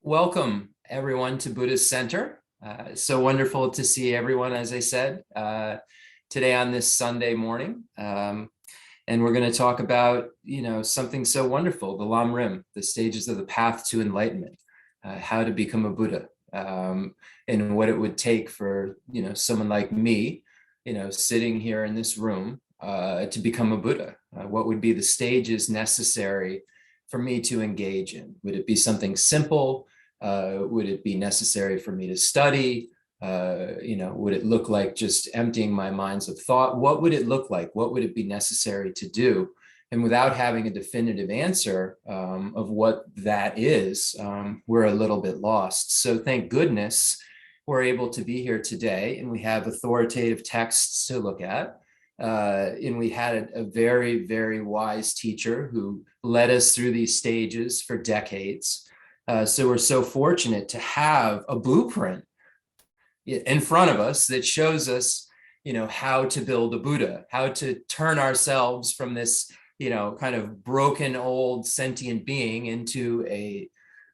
Welcome, everyone, to Buddhist Center. So wonderful to see everyone, as I said, today on this Sunday morning. And we're going to talk about, something so wonderful, the Lam Rim, the stages of the path to enlightenment, how to become a Buddha, and what it would take for, someone like me, sitting here in this room to become a Buddha. What would be the stages necessary for me to engage in? Would it be something simple? Would it be necessary for me to study? Would it look like just emptying my minds of thought? What would it look like? What would it be necessary to do? And without having a definitive answer of what that is, we're a little bit lost. So thank goodness we're able to be here today, and we have authoritative texts to look at. And we had a very, very wise teacher who led us through these stages for decades. So we're so fortunate to have a blueprint in front of us that shows us, how to build a Buddha, how to turn ourselves from this, kind of broken old sentient being into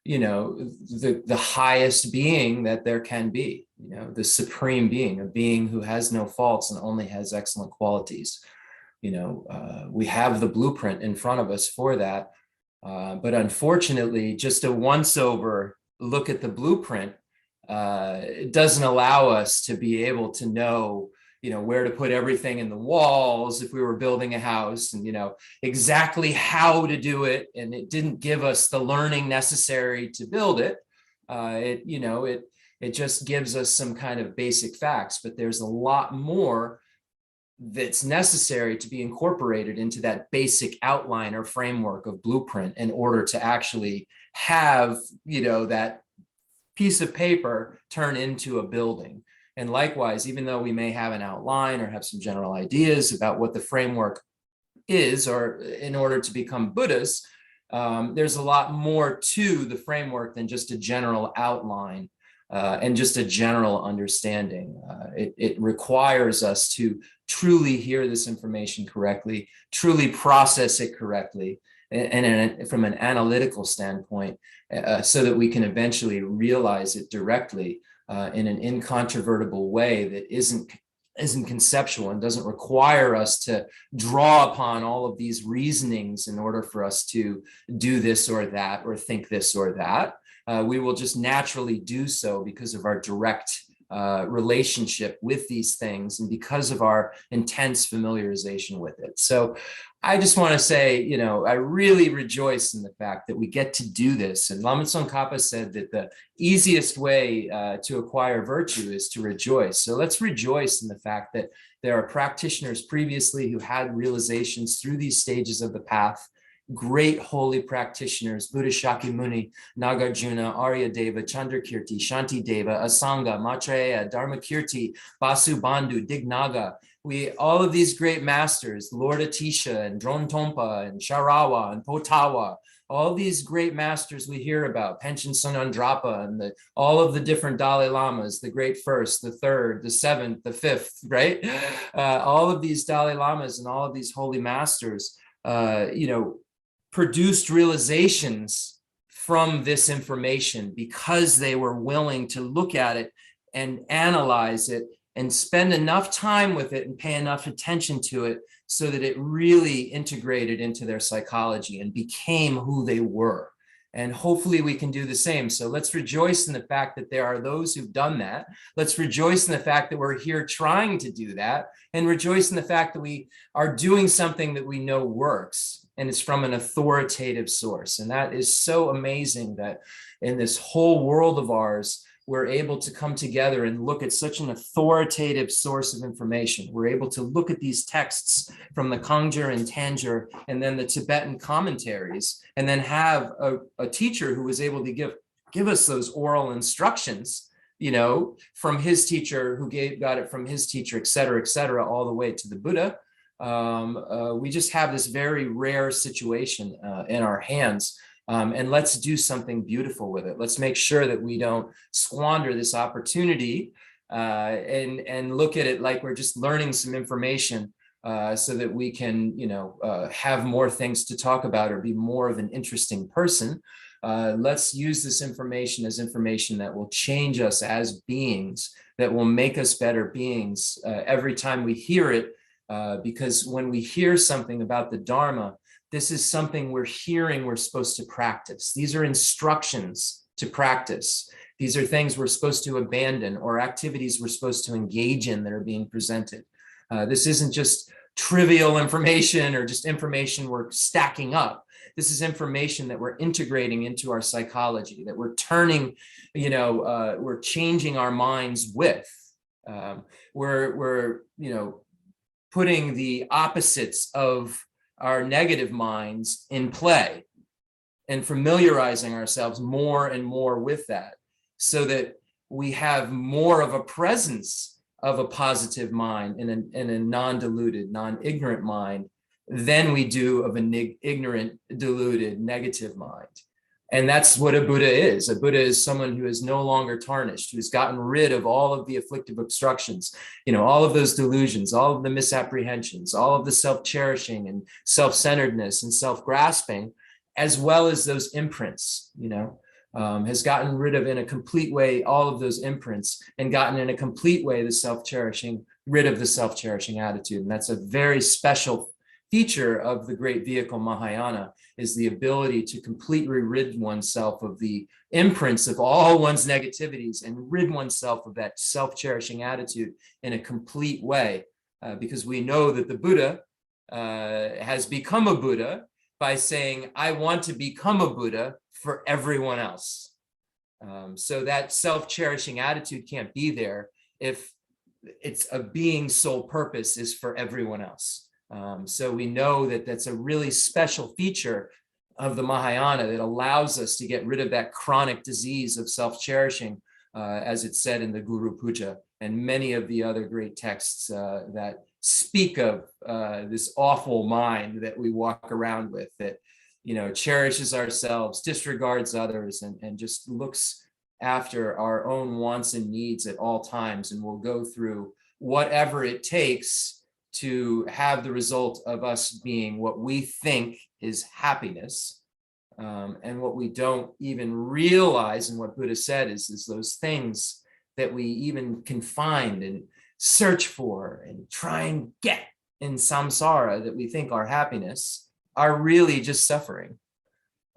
the highest being that there can be, the supreme being, a being who has no faults and only has excellent qualities. We have the blueprint in front of us for that. But unfortunately, just a once-over look at the blueprint it doesn't allow us to be able to know, where to put everything in the walls if we were building a house, and, exactly how to do it. And it didn't give us the learning necessary to build it. It just gives us some kind of basic facts, but there's a lot more that's necessary to be incorporated into that basic outline or framework of blueprint in order to actually have, that piece of paper turn into a building. And likewise, even though we may have an outline or have some general ideas about what the framework is, or in order to become Buddhas, there's a lot more to the framework than just a general outline and just a general understanding. It requires us to truly hear this information correctly, truly process it correctly, and from an analytical standpoint, so that we can eventually realize it directly in an incontrovertible way that isn't conceptual and doesn't require us to draw upon all of these reasonings in order for us to do this or that or think this or that. We will just naturally do so because of our direct relationship with these things and because of our intense familiarization with it. So I just want to say, I really rejoice in the fact that we get to do this. And Lama Tsongkhapa said that the easiest way to acquire virtue is to rejoice. So let's rejoice in the fact that there are practitioners previously who had realizations through these stages of the path. Great holy practitioners, Buddha Shakyamuni, Nagarjuna, Aryadeva, Chandrakirti, Shantideva, Asanga, Maitreya, Dharmakirti, Vasubandhu, Dignaga. All of these great masters, Lord Atisha and Dron Tompa and Sharawa and Potawa, all these great masters we hear about, Panchen Sonandrapa and all of the different Dalai Lamas, the great first, the third, the seventh, the fifth, right? All of these Dalai Lamas and all of these holy masters, produced realizations from this information because they were willing to look at it and analyze it and spend enough time with it and pay enough attention to it so that it really integrated into their psychology and became who they were. And hopefully we can do the same. So let's rejoice in the fact that there are those who've done that. Let's rejoice in the fact that we're here trying to do that, and rejoice in the fact that we are doing something that we know works. And it's from an authoritative source. And that is so amazing that in this whole world of ours, we're able to come together and look at such an authoritative source of information. We're able to look at these texts from the Kangjur and Tanjur and then the Tibetan commentaries, and then have a teacher who was able to give us those oral instructions, from his teacher who got it from his teacher, et cetera, all the way to the Buddha. We just have this very rare situation in our hands, and let's do something beautiful with it. Let's make sure that we don't squander this opportunity and look at it like we're just learning some information so that we can, have more things to talk about or be more of an interesting person. Let's use this information as information that will change us as beings, that will make us better beings every time we hear it. Because when we hear something about the Dharma, this is something we're hearing we're supposed to practice. These are instructions to practice. These are things we're supposed to abandon or activities we're supposed to engage in that are being presented. This isn't just trivial information or just information we're stacking up. This is information that we're integrating into our psychology, that we're turning, we're changing our minds with. We're putting the opposites of our negative minds in play and familiarizing ourselves more and more with that, so that we have more of a presence of a positive mind in a non-deluded, non-ignorant mind than we do of an ignorant, deluded, negative mind. And that's what a Buddha is. A Buddha is someone who is no longer tarnished, who's gotten rid of all of the afflictive obstructions, all of those delusions, all of the misapprehensions, all of the self-cherishing and self-centeredness and self-grasping, as well as those imprints, has gotten rid of in a complete way all of those imprints and gotten in a complete way the self-cherishing, rid of the self-cherishing attitude. And that's a very special feature of the great vehicle Mahayana, is the ability to completely rid oneself of the imprints of all one's negativities and rid oneself of that self-cherishing attitude in a complete way. Because we know that the Buddha has become a Buddha by saying, I want to become a Buddha for everyone else. So that self-cherishing attitude can't be there if it's a being's sole purpose is for everyone else. So we know that that's a really special feature of the Mahayana that allows us to get rid of that chronic disease of self-cherishing, as it's said in the Guru Puja and many of the other great texts that speak of this awful mind that we walk around with, that cherishes ourselves, disregards others, and just looks after our own wants and needs at all times, and will go through whatever it takes to have the result of us being what we think is happiness, and what we don't even realize. And what Buddha said is those things that we even can find and search for and try and get in samsara that we think are happiness are really just suffering,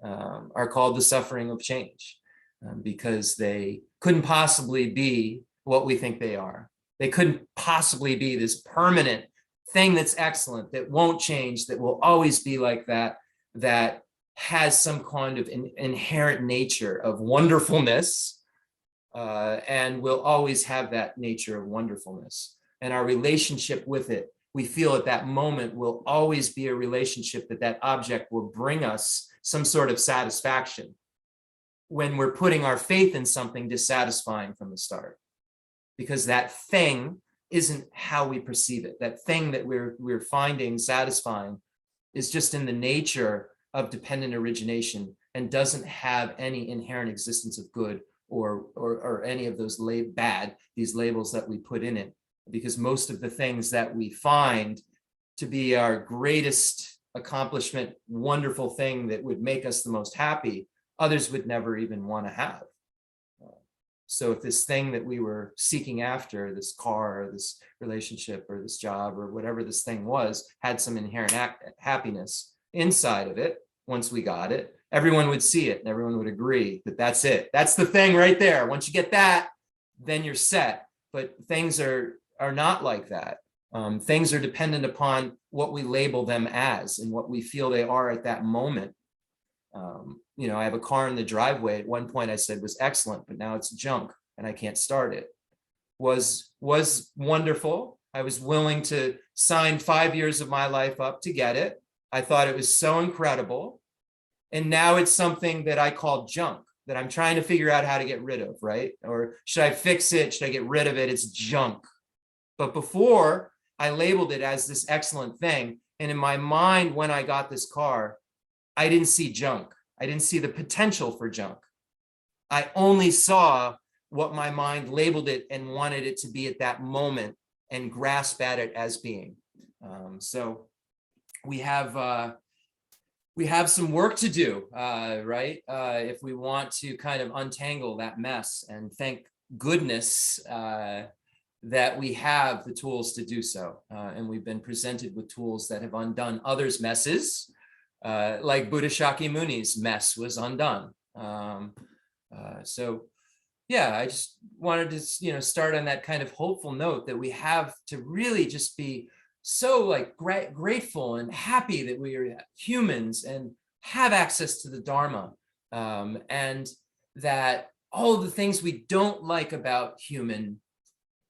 are called the suffering of change, because they couldn't possibly be what we think they are. They couldn't possibly be this permanent thing that's excellent, that won't change, that will always be like that, that has some kind of inherent nature of wonderfulness, and will always have that nature of wonderfulness. And our relationship with it, we feel at that moment, will always be a relationship that object will bring us some sort of satisfaction when we're putting our faith in something dissatisfying from the start, because that thing isn't how we perceive it. That thing that we're finding satisfying is just in the nature of dependent origination and doesn't have any inherent existence of good or any of those these labels that we put in it. Because most of the things that we find to be our greatest accomplishment, wonderful thing that would make us the most happy, others would never even want to have. So if this thing that we were seeking after, this car or this relationship or this job or whatever this thing was, had some inherent happiness inside of it, once we got it, everyone would see it and everyone would agree that that's it. That's the thing right there. Once you get that, then you're set. But things are not like that. Things are dependent upon what we label them as and what we feel they are at that moment. I have a car in the driveway. At one point I said was excellent, but now it's junk and I can't start it. Was wonderful. I was willing to sign 5 years of my life up to get it. I thought it was so incredible. And now it's something that I call junk, that I'm trying to figure out how to get rid of, right? Or should I fix it? Should I get rid of it? It's junk. But before, I labeled it as this excellent thing. And in my mind, when I got this car, I didn't see junk. I didn't see the potential for junk. I only saw what my mind labeled it and wanted it to be at that moment and grasp at it as being. So we have some work to do, right? If we want to kind of untangle that mess, and thank goodness that we have the tools to do so. And we've been presented with tools that have undone others' messes, like Buddha Shakyamuni's mess was undone. So yeah, I just wanted to, start on that kind of hopeful note that we have to really just be so like grateful and happy that we are humans and have access to the Dharma, and that all of the things we don't like about human,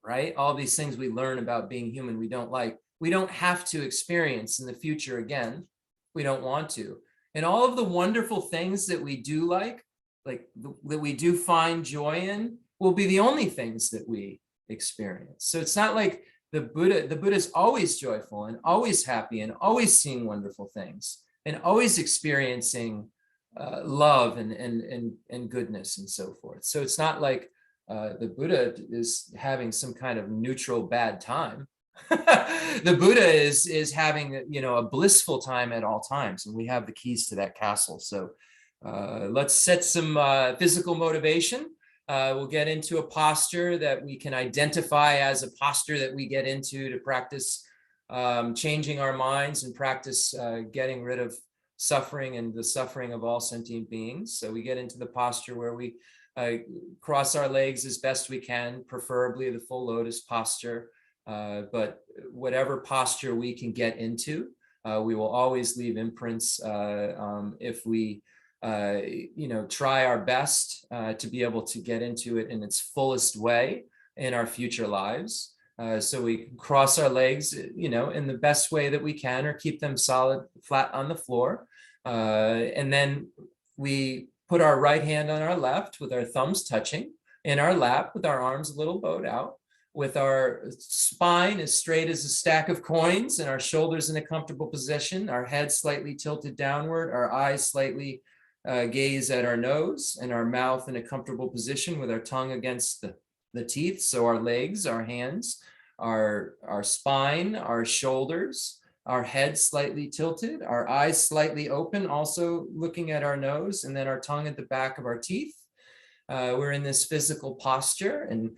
right? All these things we learn about being human we don't like, we don't have to experience in the future again. We don't want to. And all of the wonderful things that we do like that we do find joy in, will be the only things that we experience. So it's not like the Buddha's always joyful and always happy and always seeing wonderful things and always experiencing love and goodness and so forth. So it's not like the Buddha is having some kind of neutral bad time. The Buddha is having, a blissful time at all times, and we have the keys to that castle. So let's set some physical motivation. We'll get into a posture that we can identify as a posture that we get into to practice changing our minds and practice getting rid of suffering and the suffering of all sentient beings. So we get into the posture where we cross our legs as best we can, preferably the full lotus posture. But whatever posture we can get into, we will always leave imprints if we try our best to be able to get into it in its fullest way in our future lives. So we cross our legs, in the best way that we can, or keep them solid, flat on the floor. And then we put our right hand on our left with our thumbs touching in our lap with our arms a little bowed out, with our spine as straight as a stack of coins and our shoulders in a comfortable position, our head slightly tilted downward, our eyes slightly gaze at our nose, and our mouth in a comfortable position with our tongue against the teeth. So our legs, our hands, our spine, our shoulders, our head slightly tilted, our eyes slightly open, also looking at our nose, and then our tongue at the back of our teeth. We're in this physical posture, and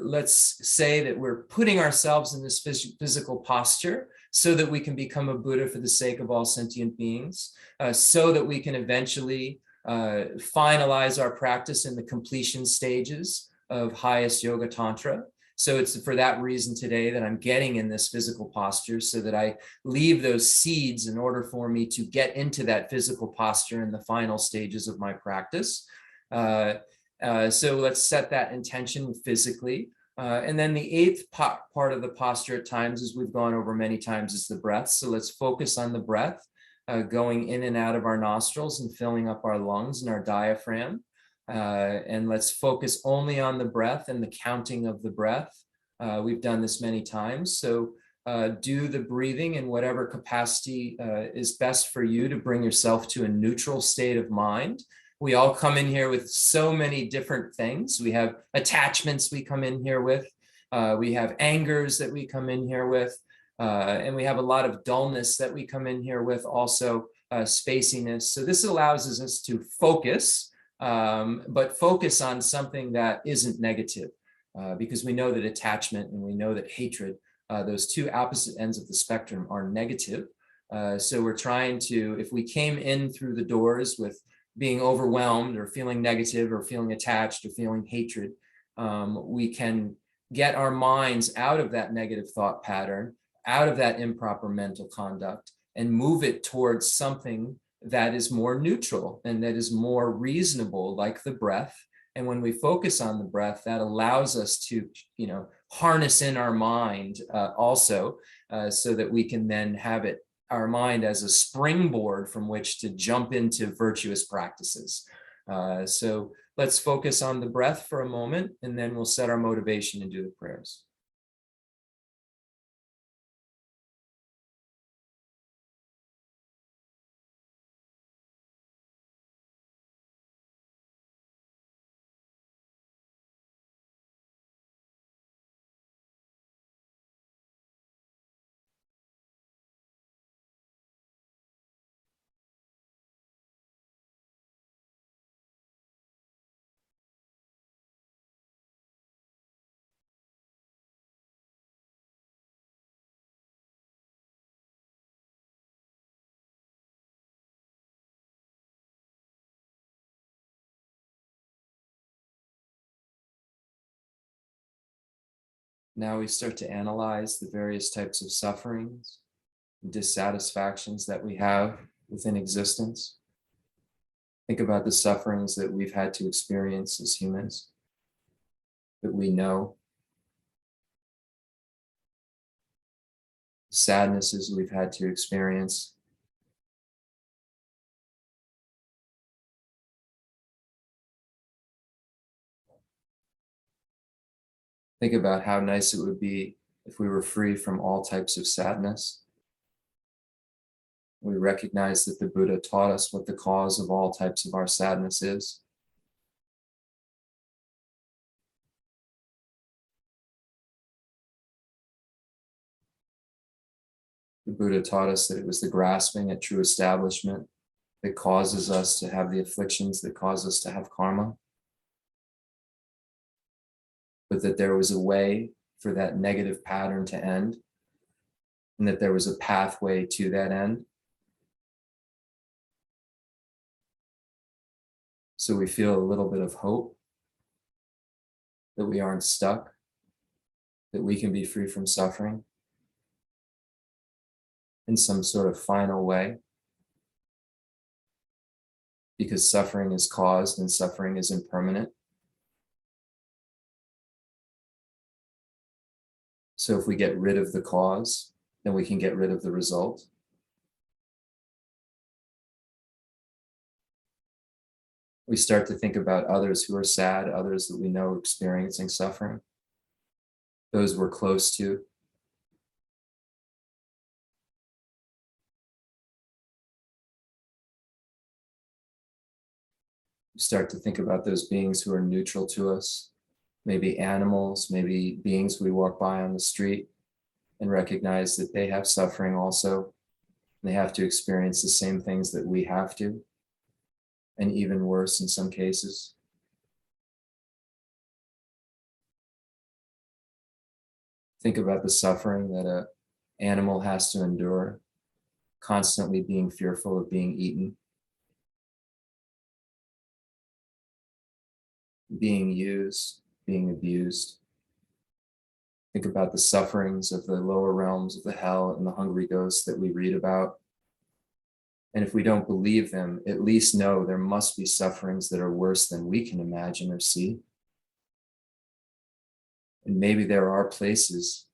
let's say that we're putting ourselves in this physical posture so that we can become a Buddha for the sake of all sentient beings, so that we can eventually finalize our practice in the completion stages of highest yoga tantra. So it's for that reason today that I'm getting in this physical posture, so that I leave those seeds in order for me to get into that physical posture in the final stages of my practice. So let's set that intention physically. And then the eighth part of the posture at times, as we've gone over many times, is the breath. So let's focus on the breath, going in and out of our nostrils and filling up our lungs and our diaphragm. And let's focus only on the breath and the counting of the breath. We've done this many times. So do the breathing in whatever capacity is best for you to bring yourself to a neutral state of mind. We all come in here with so many different things. We have attachments we come in here with. We have angers that we come in here with. And we have a lot of dullness that we come in here with, also spaciness. So this allows us to focus, but focus on something that isn't negative, because we know that attachment and we know that hatred, those two opposite ends of the spectrum, are negative. So we're trying to, if we came in through the doors with being overwhelmed or feeling negative or feeling attached or feeling hatred, we can get our minds out of that negative thought pattern, out of that improper mental conduct, and move it towards something that is more neutral and that is more reasonable, like the breath. And when we focus on the breath, that allows us to, harness in our mind also, so that we can then have our mind as a springboard from which to jump into virtuous practices. So let's focus on the breath for a moment, and then we'll set our motivation and do the prayers. Now we start to analyze the various types of sufferings and dissatisfactions that we have within existence. Think about the sufferings that we've had to experience as humans, that we know, the sadnesses we've had to experience. Think about how nice it would be if we were free from all types of sadness. We recognize that the Buddha taught us what the cause of all types of our sadness is. The Buddha taught us that it was the grasping at true establishment that causes us to have the afflictions, that cause us to have karma. But that there was a way for that negative pattern to end, and that there was a pathway to that end. So we feel a little bit of hope that we aren't stuck, that we can be free from suffering in some sort of final way, because suffering is caused and suffering is impermanent. So if we get rid of the cause, then we can get rid of the result. We start to think about others who are sad, others that we know experiencing suffering, those we're close to. We start to think about those beings who are neutral to us, maybe animals, maybe beings we walk by on the street, and recognize that they have suffering also. They have to experience the same things that we have to, and even worse in some cases. Think about the suffering that an animal has to endure, constantly being fearful of being eaten, being used, being abused. Think about the sufferings of the lower realms of the hell and the hungry ghosts that we read about. And if we don't believe them, at least know there must be sufferings that are worse than we can imagine or see. And maybe there are places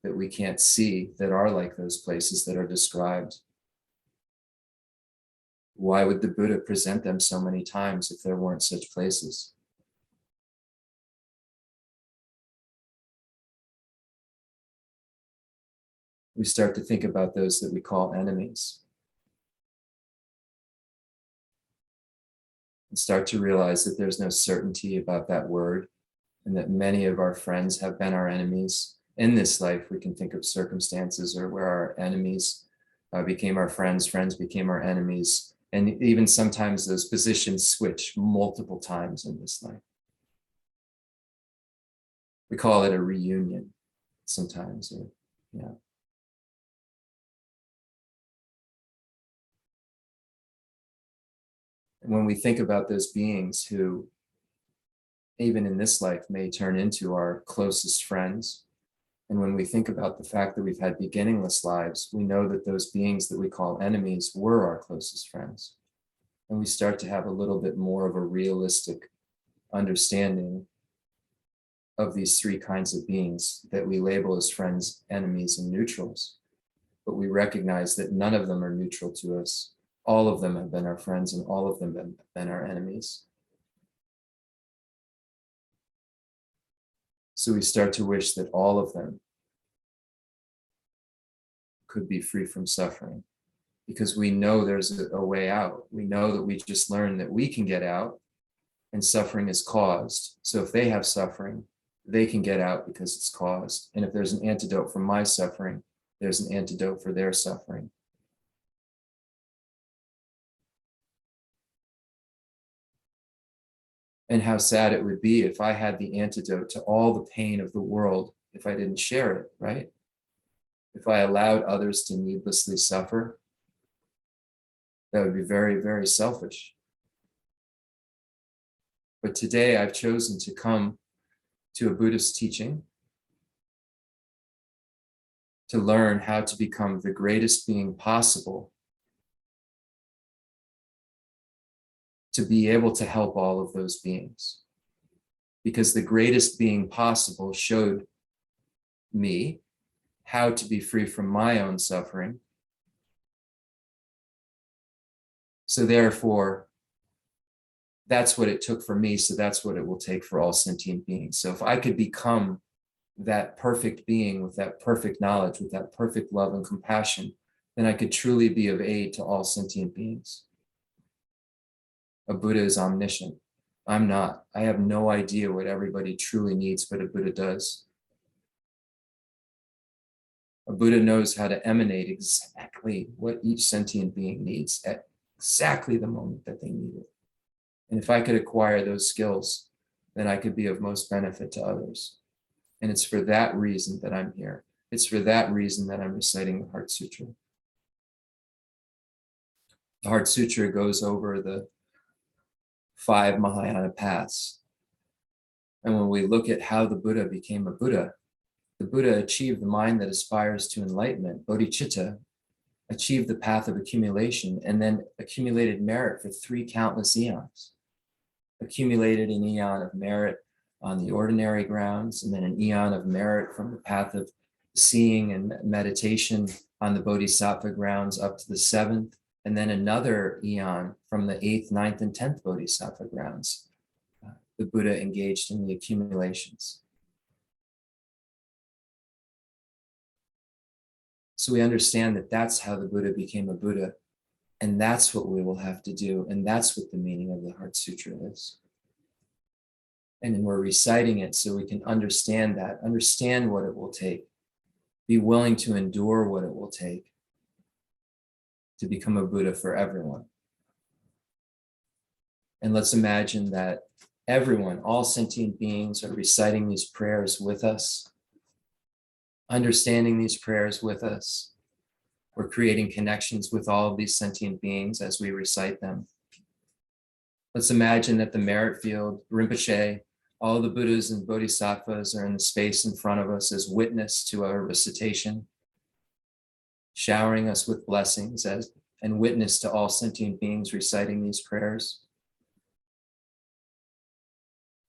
that we can't see that are like those places that are described. Why would the Buddha present them so many times if there weren't such places? We start to think about those that we call enemies, and start to realize that there's no certainty about that word, and that many of our friends have been our enemies. In this life, we can think of circumstances or where our enemies became our friends, friends became our enemies, and even sometimes those positions switch multiple times in this life. We call it a reunion sometimes, yeah. And when we think about those beings who, even in this life, may turn into our closest friends, and when we think about the fact that we've had beginningless lives, we know that those beings that we call enemies were our closest friends. And we start to have a little bit more of a realistic understanding of these three kinds of beings that we label as friends, enemies, and neutrals. But we recognize that none of them are neutral to us. All of them have been our friends, and all of them have been our enemies. So we start to wish that all of them could be free from suffering, because we know there's a way out. We know that we just learned that we can get out, and suffering is caused. So if they have suffering, they can get out because it's caused. And if there's an antidote for my suffering, there's an antidote for their suffering. And how sad it would be if I had the antidote to all the pain of the world if I didn't share it, right? If I allowed others to needlessly suffer, that would be very, very selfish. But today I've chosen to come to a Buddhist teaching to learn how to become the greatest being possible, to be able to help all of those beings. Because the greatest being possible showed me how to be free from my own suffering. So therefore, that's what it took for me. So that's what it will take for all sentient beings. So if I could become that perfect being with that perfect knowledge, with that perfect love and compassion, then I could truly be of aid to all sentient beings. A Buddha is omniscient. I'm not. I have no idea what everybody truly needs, but a Buddha does. A Buddha knows how to emanate exactly what each sentient being needs at exactly the moment that they need it. And if I could acquire those skills, then I could be of most benefit to others. And it's for that reason that I'm here. It's for that reason that I'm reciting the Heart Sutra. The Heart Sutra goes over the 5 Mahayana paths. And when we look at how the Buddha became a Buddha, the Buddha achieved the mind that aspires to enlightenment, bodhicitta, achieved the path of accumulation, and then accumulated merit for 3 countless eons. Accumulated an eon of merit on the ordinary grounds, and then an eon of merit from the path of seeing and meditation on the bodhisattva grounds up to the 7th, and then another eon from the 8th, 9th, and 10th bodhisattva grounds. The Buddha engaged in the accumulations. So we understand that that's how the Buddha became a Buddha, and that's what we will have to do, and that's what the meaning of the Heart Sutra is. And we're reciting it so we can understand that, understand what it will take, be willing to endure what it will take to become a Buddha for everyone. And let's imagine that everyone, all sentient beings, are reciting these prayers with us, understanding these prayers with us. We're creating connections with all of these sentient beings as we recite them. Let's imagine that the merit field, Rinpoche, all the Buddhas and Bodhisattvas are in the space in front of us as witness to our recitation, showering us with blessings and witness to all sentient beings reciting these prayers.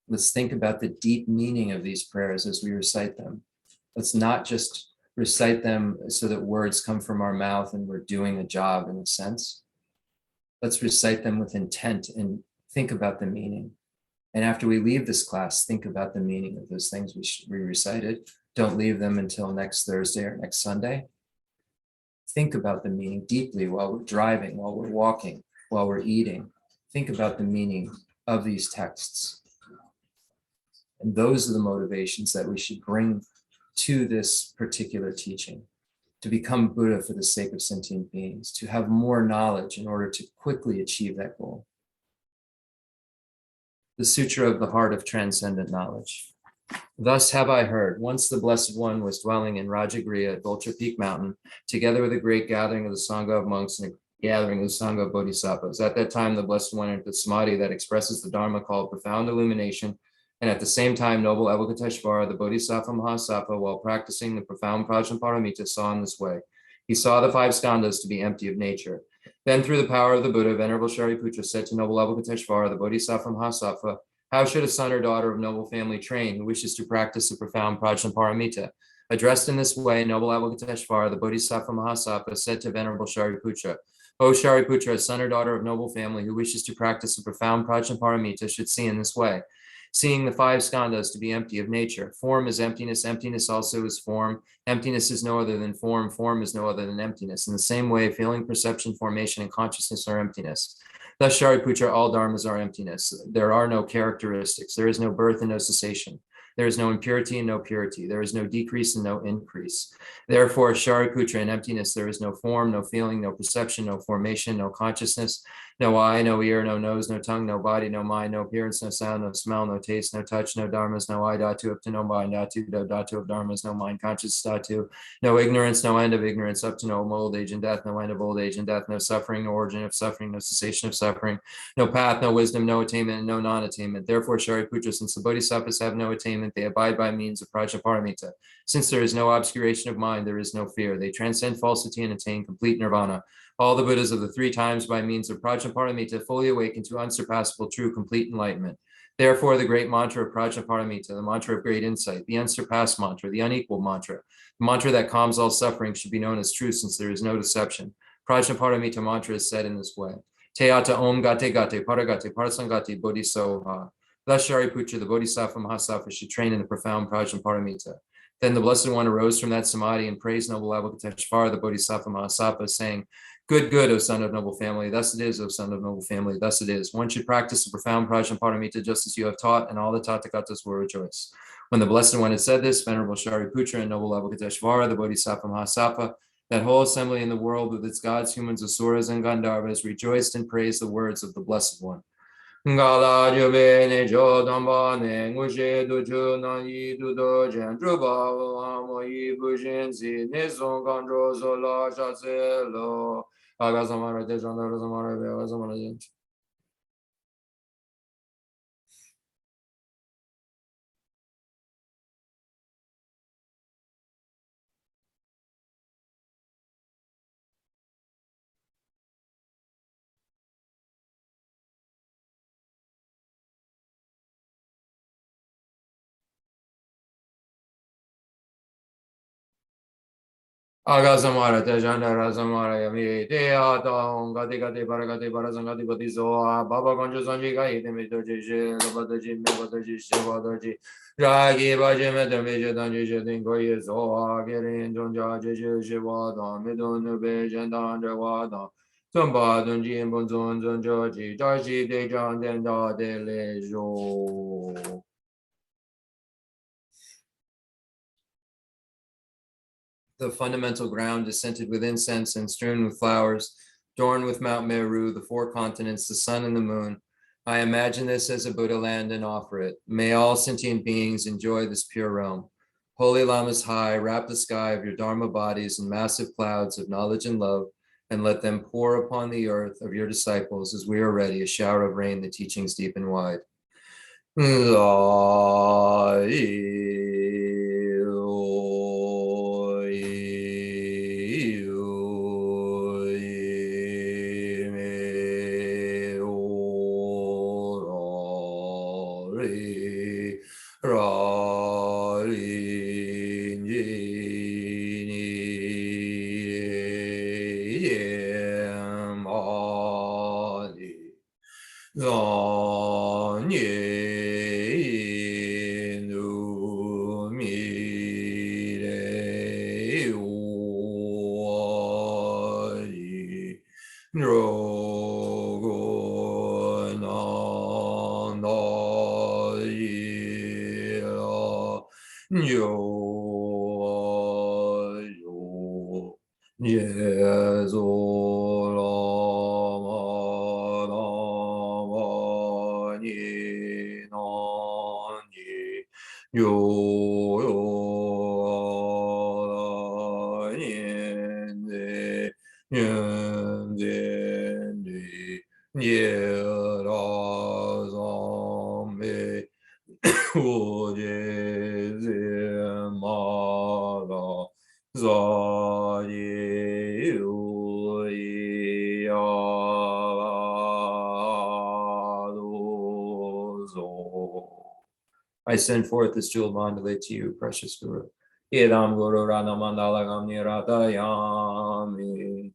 Let's think about the deep meaning of these prayers as we recite them. Let's not just recite them so that words come from our mouth and we're doing a job in a sense. Let's recite them with intent and think about the meaning. And after we leave this class, think about the meaning of those things we recited. Don't leave them until next Thursday or next Sunday. Think about the meaning deeply while we're driving, while we're walking, while we're eating. Think about the meaning of these texts. And those are the motivations that we should bring to this particular teaching, to become Buddha for the sake of sentient beings, to have more knowledge in order to quickly achieve that goal. The Sutra of the Heart of Transcendent Knowledge. Thus have I heard, once the Blessed One was dwelling in Rajagriha at Vulture Peak Mountain, together with a great gathering of the Sangha of monks and a gathering of the Sangha of Bodhisattvas. At that time, the Blessed One entered the samadhi that expresses the dharma called profound illumination, and at the same time, noble Avalokiteshvara, the Bodhisattva Mahasattva, while practicing the profound Prajnaparamita, saw in this way. He saw the 5 skandhas to be empty of nature. Then, through the power of the Buddha, Venerable Shariputra said to noble Avalokiteshvara, the Bodhisattva Mahasattva, how should a son or daughter of noble family train who wishes to practice the profound Prajnaparamita? Addressed in this way, noble Avalokiteshvara, the Bodhisattva Mahasattva, said to Venerable Shariputra, O Shariputra, a son or daughter of noble family who wishes to practice the profound Prajnaparamita should see in this way. Seeing the 5 skandhas to be empty of nature. Form is emptiness, emptiness also is form. Emptiness is no other than form, form is no other than emptiness. In the same way, feeling, perception, formation, and consciousness are emptiness. Thus, Shariputra, all dharmas are emptiness. There are no characteristics. There is no birth and no cessation. There is no impurity and no purity. There is no decrease and no increase. Therefore, Shariputra, in emptiness, there is no form, no feeling, no perception, no formation, no consciousness. No eye, no ear, no nose, no tongue, no body, no mind, no appearance, no sound, no smell, no taste, no touch, no dharmas, no I, dhatu, up to no mind, dhatu of dharmas, no mind, conscious, dhatu, no ignorance, no end of ignorance, up to no old age and death, no end of old age and death, no suffering, no origin of suffering, no cessation of suffering, no path, no wisdom, no attainment, and no non-attainment. Therefore, Shariputra, since the bodhisattvas have no attainment, they abide by means of prajnaparamita. Since there is no obscuration of mind, there is no fear. They transcend falsity and attain complete nirvana. All the Buddhas of the three times by means of prajnaparamita fully awaken to unsurpassable, true, complete enlightenment. Therefore, the great mantra of prajnaparamita, the mantra of great insight, the unsurpassed mantra, the unequal mantra, the mantra that calms all suffering should be known as true since there is no deception. Prajnaparamita mantra is said in this way. Teata om gate gate paragate parasangate bodhisoha. Thus Shariputra, the Bodhisattva Mahasattva, should train in the profound prajnaparamita. Then the Blessed One arose from that samadhi and praised noble Avalokiteshvara, the Bodhisattva Mahasattva, saying, Good, good, O son of noble family. Thus it is, O son of noble family. Thus it is. One should practice the profound prajnaparamita just as you have taught, and all the Tathagatas will rejoice. When the Blessed One had said this, Venerable Shariputra and noble Avalokiteshvara, the Bodhisattva Mahasattva, that whole assembly in the world with its gods, humans, asuras, and Gandharvas rejoiced and praised the words of the Blessed One. Gala jubene jodamba ne ngushe du chu na yi du do jen druba amo yi bu shin si ne song gandro so la sha se lo aga samara te jandara samara be aga samara jen. Aga samara te jandara samara yami te ata on gati gati parasangati pati soa baba kanjo sanji kai te me to je she baba ji me baba ji she baba ji ragi baje me te me je dan je din ko ye soa gerin jon ja je she wa da me don ne be jen dan je wa da zon ba don ji bon zon zon jo ji da ji de jan den da de le jo. The fundamental ground is scented with incense and strewn with flowers, adorned with Mount Meru, the four continents, the sun and the moon. I imagine this as a Buddha land and offer it. May all sentient beings enjoy this pure realm. Holy Lamas high, wrap the sky of your Dharma bodies in massive clouds of knowledge and love, and let them pour upon the earth of your disciples as we are ready, a shower of rain, the teachings deep and wide. I send forth this jeweled mandala to you, precious Guru. Idam Guru Rana Mandalagam Niratayami.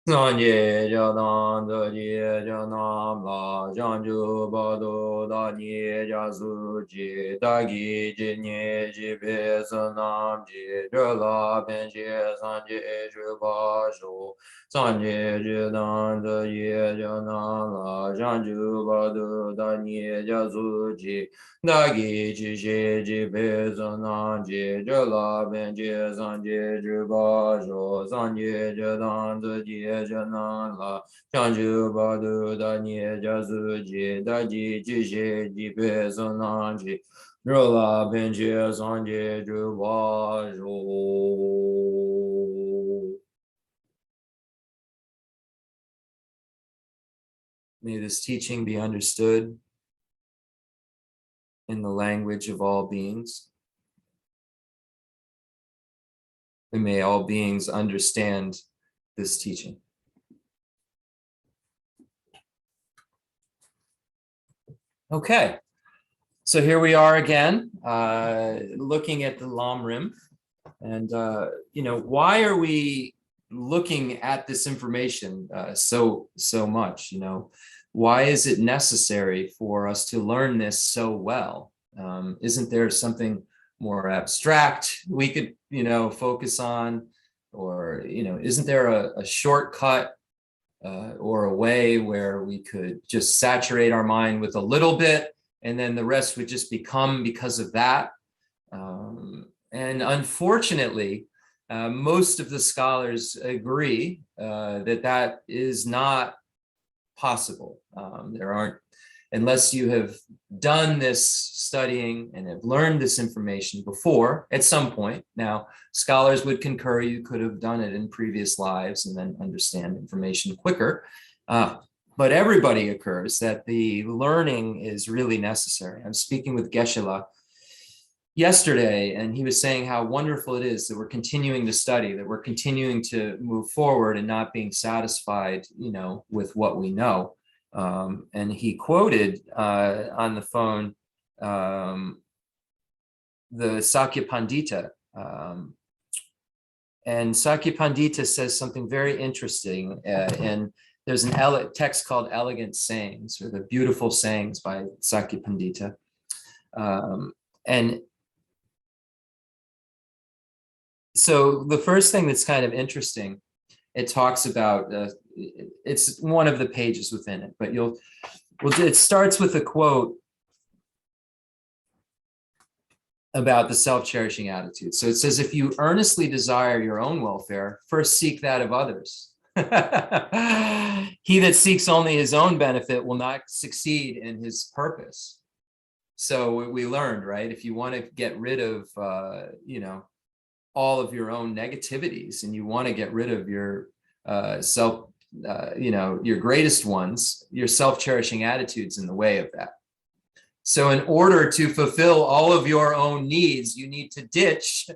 Sanje Jadan Daji Janam La Janju Bado Dani Jasuji Dagi Jinye Jibe Sanam Ji Jala Benji Sanje Jubashu Sanje Jadan Daji Janam La Janju Bado Dani Jasuji Dagi Jishi Jibe Sanam Ji Jala Benji Sanje Jubashu Sanje Jadan Daji nye jana la chanju badu da nye jazu ji da ji ji ji ji pe zonan ji rola benji zanje ju ba jo. May this teaching be understood in the language of all beings. And may all beings understand this teaching. Okay, so here we are again, looking at the Lam Rim. And, why are we looking at this information so much? Why is it necessary for us to learn this so well? Isn't there something more abstract we could, focus on? Or, isn't there a shortcut or a way where we could just saturate our mind with a little bit and then the rest would just become because of that? And unfortunately, most of the scholars agree that is not possible. There aren't, unless you have done this studying and have learned this information before at some point. Now, scholars would concur you could have done it in previous lives and then understand information quicker. But everybody occurs that the learning is really necessary. I'm speaking with Geshe-la yesterday, and he was saying how wonderful it is that we're continuing to study, that we're continuing to move forward and not being satisfied, with what we know. And he quoted on the phone the Sakya Pandita. And Sakya Pandita says something very interesting. And there's an text called Elegant Sayings, or the Beautiful Sayings by Sakya Pandita. And so the first thing that's kind of interesting, it talks about, it's one of the pages within it, but it starts with a quote about the self-cherishing attitude. So it says, if you earnestly desire your own welfare, first seek that of others. He that seeks only his own benefit will not succeed in his purpose. So we learned, right? If you want to get rid of, all of your own negativities, and you want to get rid of your your greatest ones, your self-cherishing attitudes in the way of that. So in order to fulfill all of your own needs, you need to ditch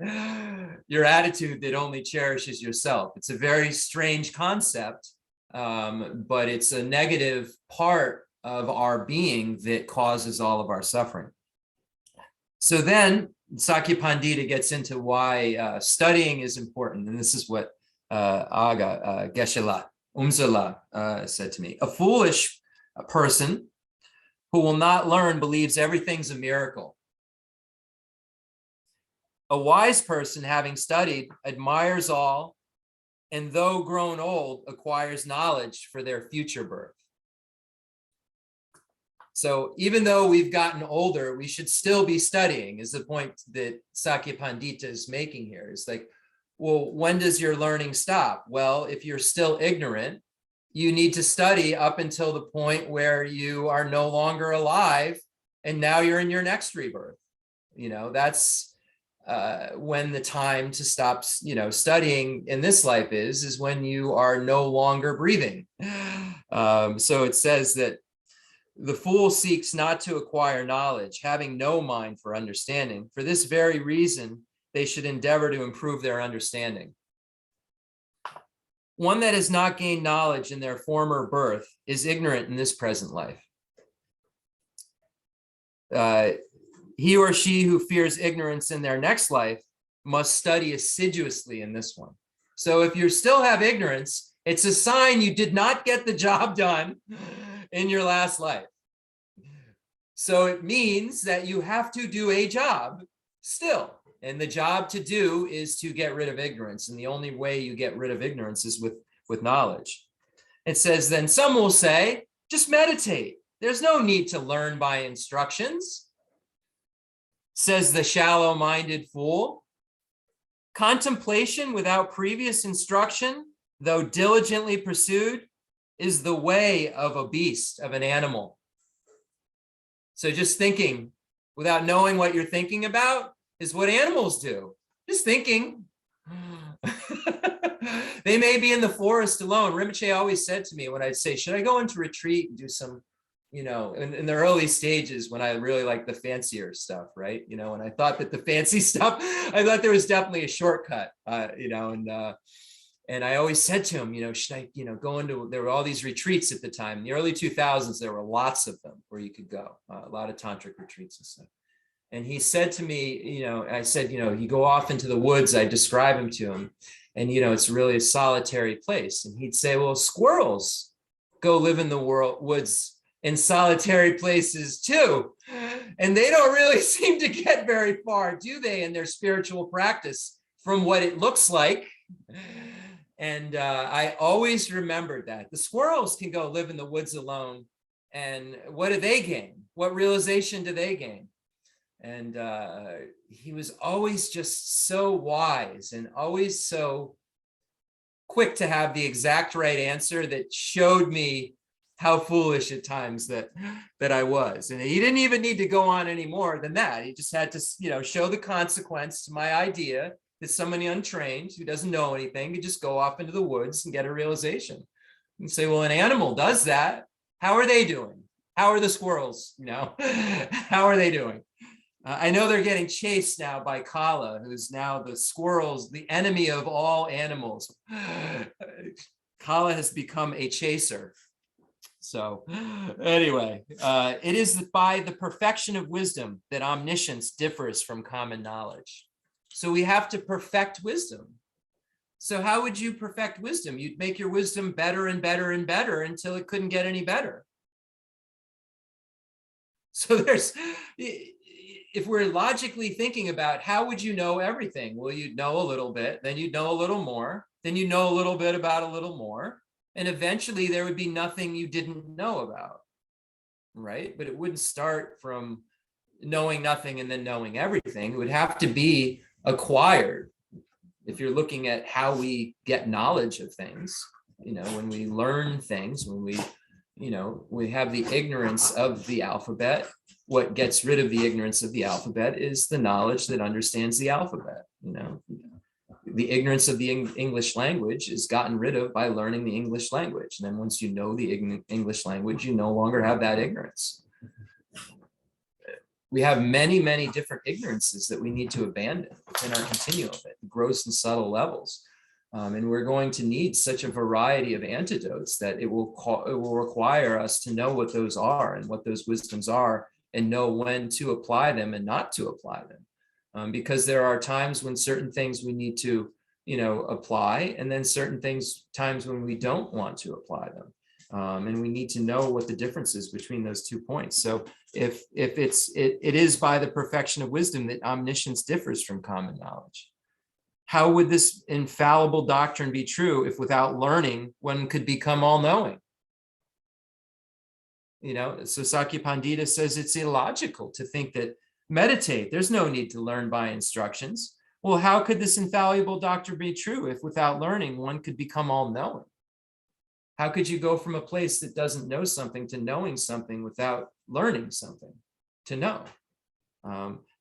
your attitude that only cherishes yourself. It's a very strange concept, but it's a negative part of our being that causes all of our suffering. So then Sakya Pandita gets into why studying is important. And this is what Aga Geshe-la Umzala said to me. A foolish person who will not learn believes everything's a miracle. A wise person, having studied, admires all, and though grown old, acquires knowledge for their future birth. So even though we've gotten older, we should still be studying, is the point that Sakya Pandita is making here. It's like, well, when does your learning stop? Well, if you're still ignorant, you need to study up until the point where you are no longer alive, and now you're in your next rebirth. That's when the time to stop, studying in this life is when you are no longer breathing. So it says that the fool seeks not to acquire knowledge, having no mind for understanding. For this very reason, they should endeavor to improve their understanding. One that has not gained knowledge in their former birth is ignorant in this present life. He or she who fears ignorance in their next life must study assiduously in this one. So if you still have ignorance, it's a sign you did not get the job done in your last life. So it means that you have to do a job still. And the job to do is to get rid of ignorance. And the only way you get rid of ignorance is with knowledge. It says, then some will say, just meditate. There's no need to learn by instructions. Says the shallow-minded fool. Contemplation without previous instruction though diligently pursued, is the way of a beast, of an animal. So just thinking without knowing what you're thinking about is what animals do. Just thinking. They may be in the forest alone. Rinpoche always said to me when I'd say, should I go into retreat and do some, in the early stages when I really liked the fancier stuff, right? And I thought that the fancy stuff, I thought there was definitely a shortcut, and I always said to him, should I, go into, there were all these retreats at the time. In the early 2000s, there were lots of them where you could go, a lot of tantric retreats and stuff. And he said to me, I said, you go off into the woods, I describe him to him. And, it's really a solitary place. And he'd say, well, squirrels go live in the woods in solitary places too. And they don't really seem to get very far, do they, in their spiritual practice from what it looks like. And I always remembered that. The squirrels can go live in the woods alone. And what do they gain? What realization do they gain? And he was always just so wise and always so quick to have the exact right answer that showed me how foolish at times that I was. And he didn't even need to go on any more than that. He just had to, show the consequence to my idea that somebody untrained who doesn't know anything could just go off into the woods and get a realization. And say, well, an animal does that. How are they doing? How are the squirrels? How are they doing? I know they're getting chased now by Kala, who's now the squirrels, the enemy of all animals. Kala has become a chaser. So anyway, it is by the perfection of wisdom that omniscience differs from common knowledge. So we have to perfect wisdom. So how would you perfect wisdom? You'd make your wisdom better and better and better until it couldn't get any better. So if we're logically thinking about how would you know everything? Well, you'd know a little bit, then you'd know a little more, then you know a little bit about a little more, and eventually there would be nothing you didn't know about, right? But it wouldn't start from knowing nothing and then knowing everything. It would have to be acquired. If you're looking at how we get knowledge of things, when we learn things, when we have the ignorance of the alphabet. What gets rid of the ignorance of the alphabet is the knowledge that understands the alphabet. The ignorance of the English language is gotten rid of by learning the English language. And then once you know the English language, you no longer have that ignorance. We have many, many different ignorances that we need to abandon within our continuum at gross and subtle levels. And we're going to need such a variety of antidotes that it will require us to know what those are and what those wisdoms are and know when to apply them and not to apply them. Because there are times when certain things we need to, apply, and then certain times when we don't want to apply them. And we need to know what the difference is between those 2 points. So if it is by the perfection of wisdom that omniscience differs from common knowledge. How would this infallible doctrine be true if without learning, one could become all-knowing? So Sakya Pandita says it's illogical to think that meditate, there's no need to learn by instructions. Well, how could this infallible doctrine be true if without learning, one could become all-knowing? How could you go from a place that doesn't know something to knowing something without learning something to know?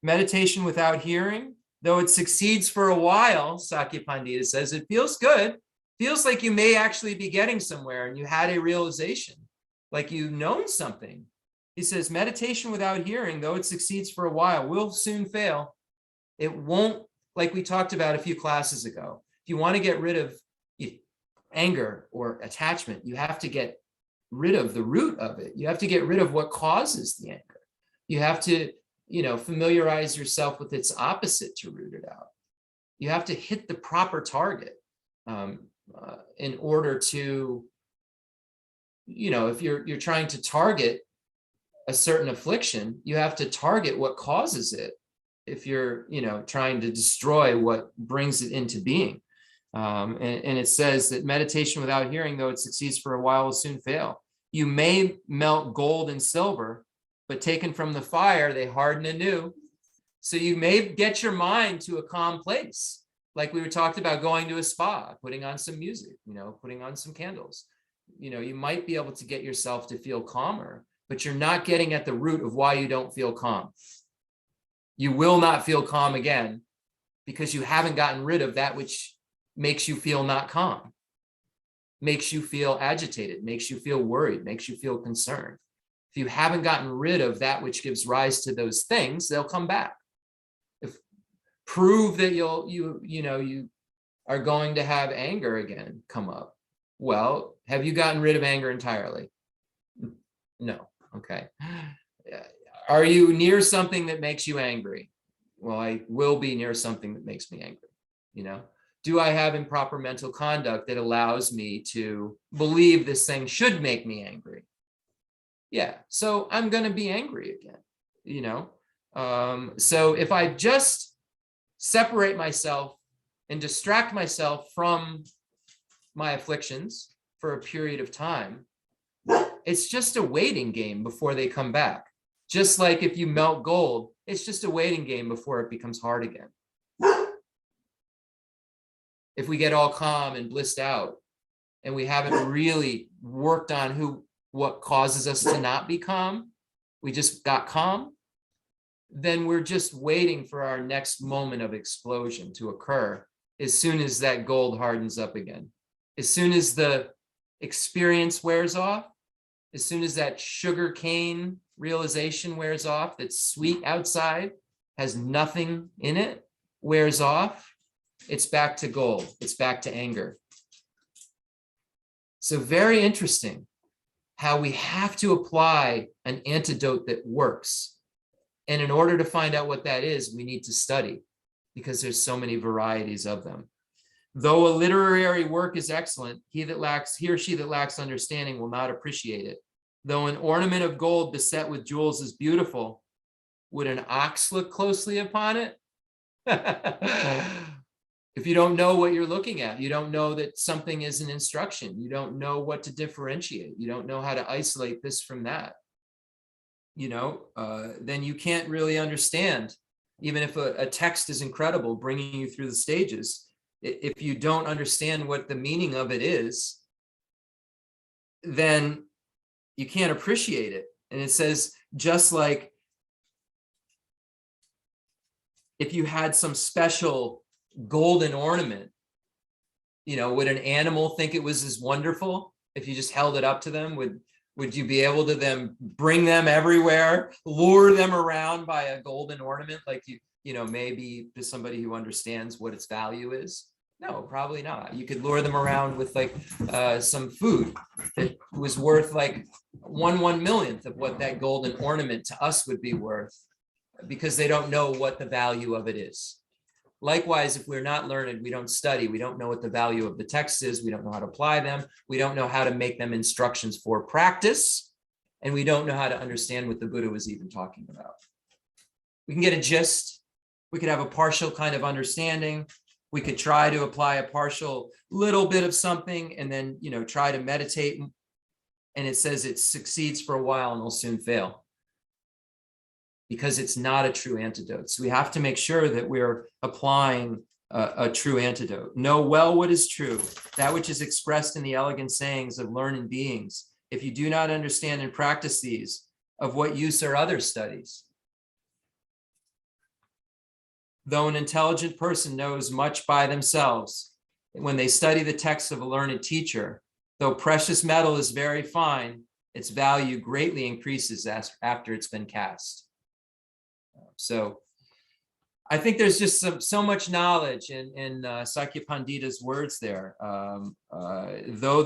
Meditation without hearing, though it succeeds for a while, Sakya Pandita says, it feels good. Feels like you may actually be getting somewhere and you had a realization, like you've known something. He says, meditation without hearing, though it succeeds for a while, will soon fail. It won't, like we talked about a few classes ago. If you want to get rid of anger or attachment, you have to get rid of the root of it. You have to get rid of what causes the anger. You have to, familiarize yourself with its opposite to root it out. You have to hit the proper target in order to, if you're trying to target a certain affliction, you have to target what causes it. If you're, trying to destroy what brings it into being. And it says that meditation without hearing, though it succeeds for a while, will soon fail. You may melt gold and silver, but taken from the fire, they harden anew. So you may get your mind to a calm place, Like we were talked about going to a spa, putting on some music, putting on some candles. You might be able to get yourself to feel calmer, but you're not getting at the root of why you don't feel calm. You will not feel calm again because you haven't gotten rid of that which makes you feel not calm, makes you feel agitated, makes you feel worried, makes you feel concerned. If you haven't gotten rid of that which gives rise to those things, they'll come back. Prove that you are going to have anger again come up. Well, have you gotten rid of anger entirely? No. Okay. Are you near something that makes you angry? Well, I will be near something that makes me angry. Do I have improper mental conduct that allows me to believe this thing should make me angry? Yeah. So I'm going to be angry again, so if I just separate myself and distract myself from my afflictions for a period of time, it's just a waiting game before they come back. Just like if you melt gold, it's just a waiting game before it becomes hard again. If we get all calm and blissed out and we haven't really worked on what causes us to not be calm, we just got calm, then we're just waiting for our next moment of explosion to occur as soon as that gold hardens up again. As soon as the experience wears off, as soon as that sugar cane realization wears off, that's sweet outside, has nothing in it, wears off, it's back to gold, it's back to anger. So very interesting how we have to apply an antidote that works. And in order to find out what that is, we need to study because there's so many varieties of them. Though a literary work is excellent, he or she that lacks understanding will not appreciate it. Though an ornament of gold beset with jewels is beautiful, would an ox look closely upon it? If you don't know what you're looking at, you don't know that something is an instruction, you don't know what to differentiate, you don't know how to isolate this from that, then you can't really understand. Even if a text is incredible, bringing you through the stages, if you don't understand what the meaning of it is, then you can't appreciate it. And it says, just like if you had some special golden ornament, would an animal think it was as wonderful if you just held it up to them? Would you be able to then bring them everywhere, lure them around by a golden ornament, like maybe to somebody who understands what its value is? No, probably not. You could lure them around with some food that was worth like 1/1,000,000th of what that golden ornament to us would be worth, because they don't know what the value of it is. Likewise, if we're not learned, we don't study, we don't know what the value of the text is, we don't know how to apply them, we don't know how to make them instructions for practice, and we don't know how to understand what the Buddha was even talking about. We can get a gist, we could have a partial kind of understanding, we could try to apply a partial little bit of something and then, try to meditate, and it says it succeeds for a while and will soon fail, because it's not a true antidote. So we have to make sure that we're applying a true antidote. Know well what is true, that which is expressed in the elegant sayings of learned beings. If you do not understand and practice these, of what use are other studies? Though an intelligent person knows much by themselves, when they study the text of a learned teacher, though precious metal is very fine, its value greatly increases after it's been cast. So I think there's just so much knowledge in Sakya Pandita's words there. Though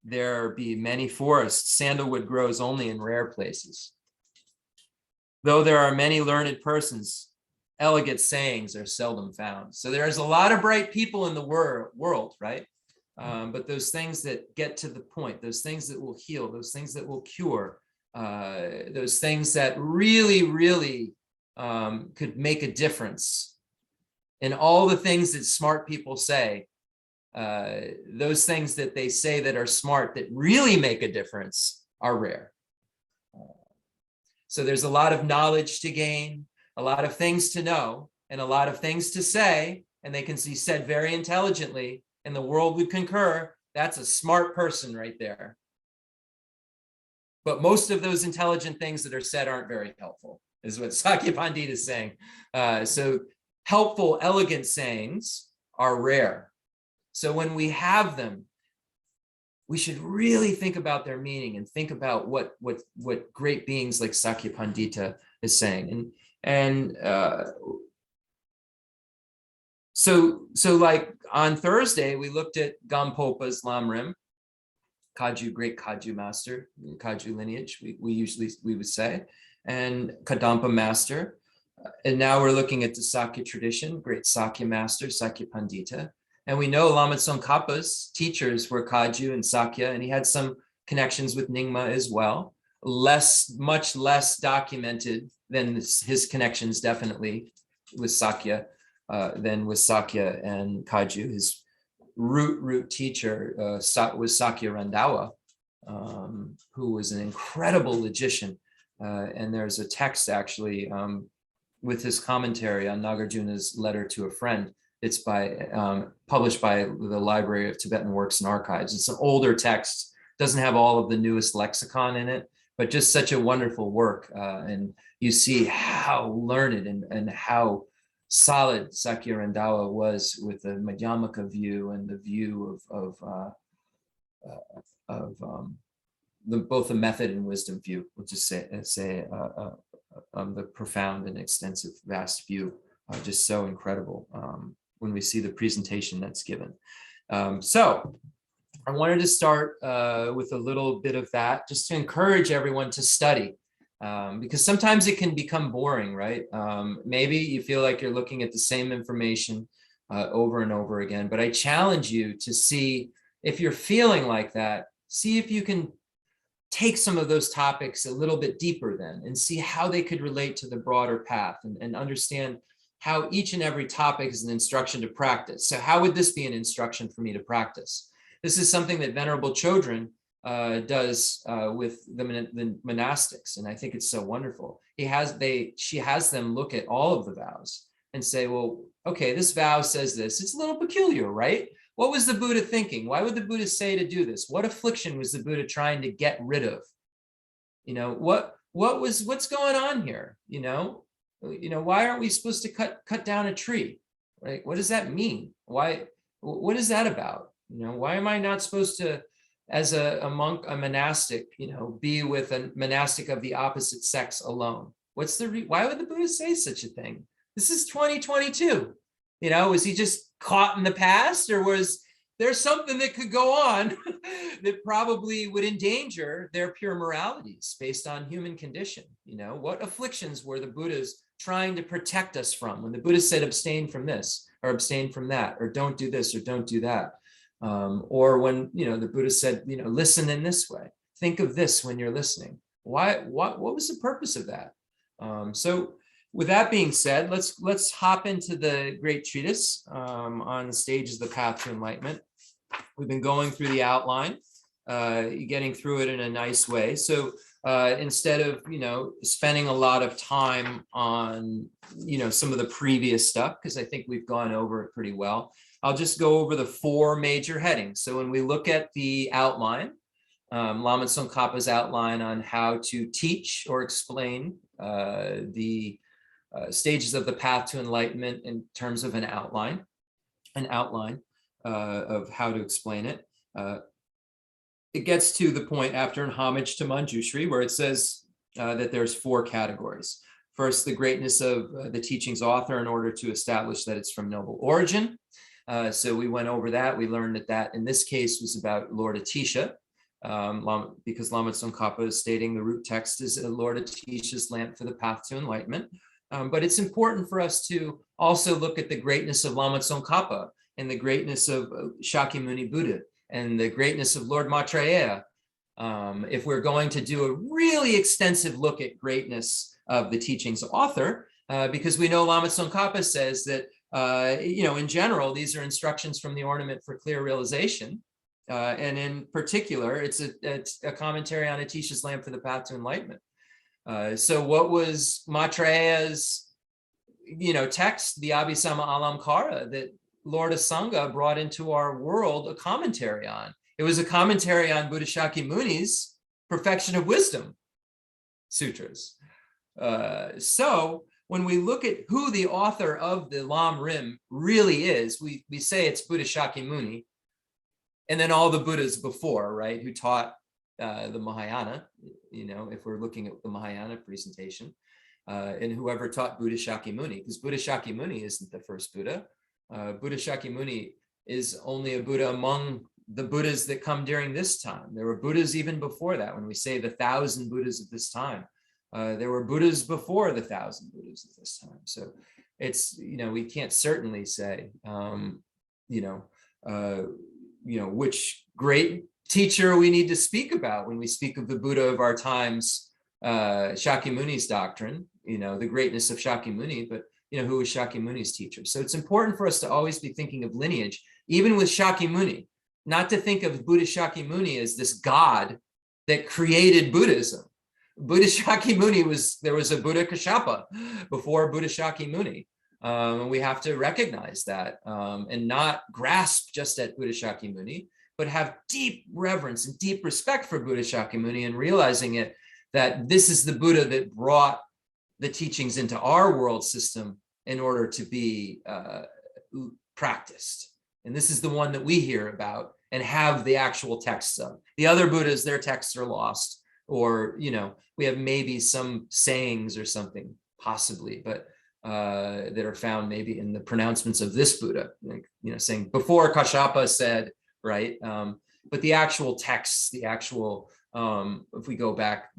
there be many forests, sandalwood grows only in rare places. Though there are many learned persons, elegant sayings are seldom found. So there's a lot of bright people in the world, right? But those things that get to the point, those things that will heal, those things that will cure, those things that really, really could make a difference in all the things that smart people say, those things that they say that are smart that really make a difference are rare. So there's a lot of knowledge to gain, a lot of things to know, and a lot of things to say, and they can be said very intelligently, and the world would concur, that's a smart person right there. But most of those intelligent things that are said aren't very helpful, is what Sakya Pandita is saying. So helpful, elegant sayings are rare. So when we have them, we should really think about their meaning and think about what great beings like Sakya Pandita is saying. So like on Thursday, we looked at Gampopa's Lamrim, Kaju, great Kaju master, Kaju lineage, we would say, and Kadampa master. And now we're looking at the Sakya tradition, great Sakya master, Sakya Pandita. And we know Lama Tsongkhapa's teachers were Kaju and Sakya, and he had some connections with Nyingma as well. Much less documented than his connections, definitely, with Sakya than with Sakya and Kaju. His root teacher was Sakya Randawa, who was an incredible logician. And there's a text actually with his commentary on Nagarjuna's letter to a friend. It's published by the Library of Tibetan Works and Archives. It's an older text, doesn't have all of the newest lexicon in it, but just such a wonderful work. And you see how learned and how solid Sakya Randawa was with the Madhyamaka view and the view of both the method and wisdom view, we'll just say the profound and extensive, vast view, just so incredible when we see the presentation that's given. So I wanted to start with a little bit of that, just to encourage everyone to study. Because sometimes it can become boring, right? Maybe you feel like you're looking at the same information over and over again, but I challenge you to see, if you're feeling like that, see if you can take some of those topics a little bit deeper then and see how they could relate to the broader path, and understand how each and every topic is an instruction to practice. So how would this be an instruction for me to practice? This is something that Venerable Chodron does with the monastics, and I think it's so wonderful. She has them look at all of the vows and say, well, okay, this vow says this. It's a little peculiar, right? What was the Buddha thinking? Why would the Buddha say to do this? What affliction was the Buddha trying to get rid of? You know, what's going on here? You know, why aren't we supposed to cut down a tree? Right? What does that mean? What is that about? You know, why am I not supposed to, as a monk, a monastic, be with a monastic of the opposite sex alone? Why would the Buddha say such a thing? This is 2022. Was he just caught in the past, or was there something that could go on that probably would endanger their pure moralities based on human condition? What afflictions were the Buddhas trying to protect us from when the Buddha said abstain from this or abstain from that, or don't do this or don't do that? Or when the Buddha said, listen in this way, think of this when you're listening. What was the purpose of that? So with that being said, let's hop into the great treatise on the stages of the path to enlightenment. We've been going through the outline, getting through it in a nice way. So instead of spending a lot of time on some of the previous stuff, because I think we've gone over it pretty well, I'll just go over the four major headings. So when we look at the outline, Lama Tsongkhapa's outline on how to teach or explain the stages of the path to enlightenment in terms of an outline of how to explain it. It gets to the point after in homage to Manjushri, where it says that there's four categories. First, the greatness of the teaching's author in order to establish that it's from noble origin. So we went over that. We learned that in this case was about Lord Atisha, because Lama Tsongkhapa is stating the root text is Lord Atisha's lamp for the path to enlightenment. But it's important for us to also look at the greatness of Lama Tsongkhapa and the greatness of Shakyamuni Buddha and the greatness of Lord Maitreya. If we're going to do a really extensive look at greatness of the teaching's author, because we know Lama Tsongkhapa says that, in general, these are instructions from the Ornament for Clear Realization. And in particular, it's a commentary on Atisha's lamp for the path to enlightenment. So what was Maitreya's, text, the Abhisama Alamkara, that Lord Asanga brought into our world a commentary on. It was a commentary on Buddha Shakyamuni's Perfection of Wisdom sutras. So when we look at who the author of the Lam Rim really is, we say it's Buddha Shakyamuni, and then all the Buddhas before, right, who taught the Mahayana, if we're looking at the Mahayana presentation, and whoever taught Buddha Shakyamuni, because Buddha Shakyamuni isn't the first Buddha. Buddha Shakyamuni is only a Buddha among the Buddhas that come during this time. There were Buddhas even before that. When we say the 1,000 Buddhas of this time, there were Buddhas before the 1,000 Buddhas of this time. So it's, we can't certainly say, which great teacher we need to speak about when we speak of the Buddha of our times, Shakyamuni's doctrine, the greatness of Shakyamuni, but who was Shakyamuni's teacher. So it's important for us to always be thinking of lineage, even with Shakyamuni, not to think of Buddha Shakyamuni as this God that created Buddhism. Buddha Shakyamuni there was a Buddha Kashyapa before Buddha Shakyamuni. And we have to recognize that and not grasp just at Buddha Shakyamuni, but have deep reverence and deep respect for Buddha Shakyamuni, and realizing that this is the Buddha that brought the teachings into our world system in order to be practiced. And this is the one that we hear about and have the actual texts of. The other Buddhas, their texts are lost, or, we have maybe some sayings or something, possibly, but that are found maybe in the pronouncements of this Buddha, like, saying before Kashyapa said, right? But the actual texts, the actual, if we go back,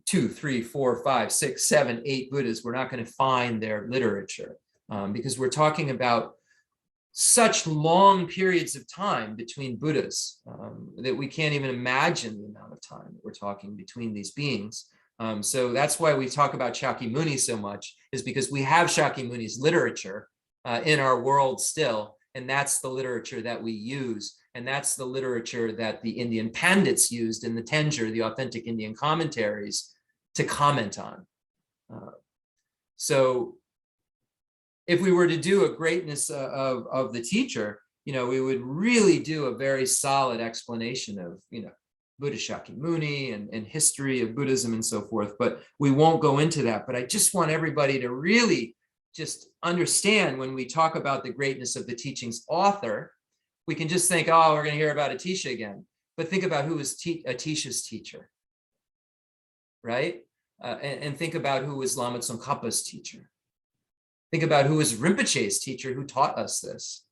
2, 3, 4, 5, 6, 7, 8 Buddhas, we're not going to find their literature because we're talking about such long periods of time between Buddhas that we can't even imagine the amount of time that we're talking between these beings. So that's why we talk about Shakyamuni so much, is because we have Shakyamuni's literature in our world still, and that's the literature that we use, and that's the literature that the Indian Pandits used in the Tenjur, the authentic Indian commentaries, to comment on. So if we were to do a greatness of the teacher, we would really do a very solid explanation of, Buddha Shakyamuni and history of Buddhism and so forth, but we won't go into that. But I just want everybody to really just understand, when we talk about the greatness of the teaching's author, we can just think, oh, we're going to hear about Atisha again. But think about who was Atisha's teacher, right? And think about who was Lama Tsongkhapa's teacher. Think about who was Rinpoche's teacher, who taught us this.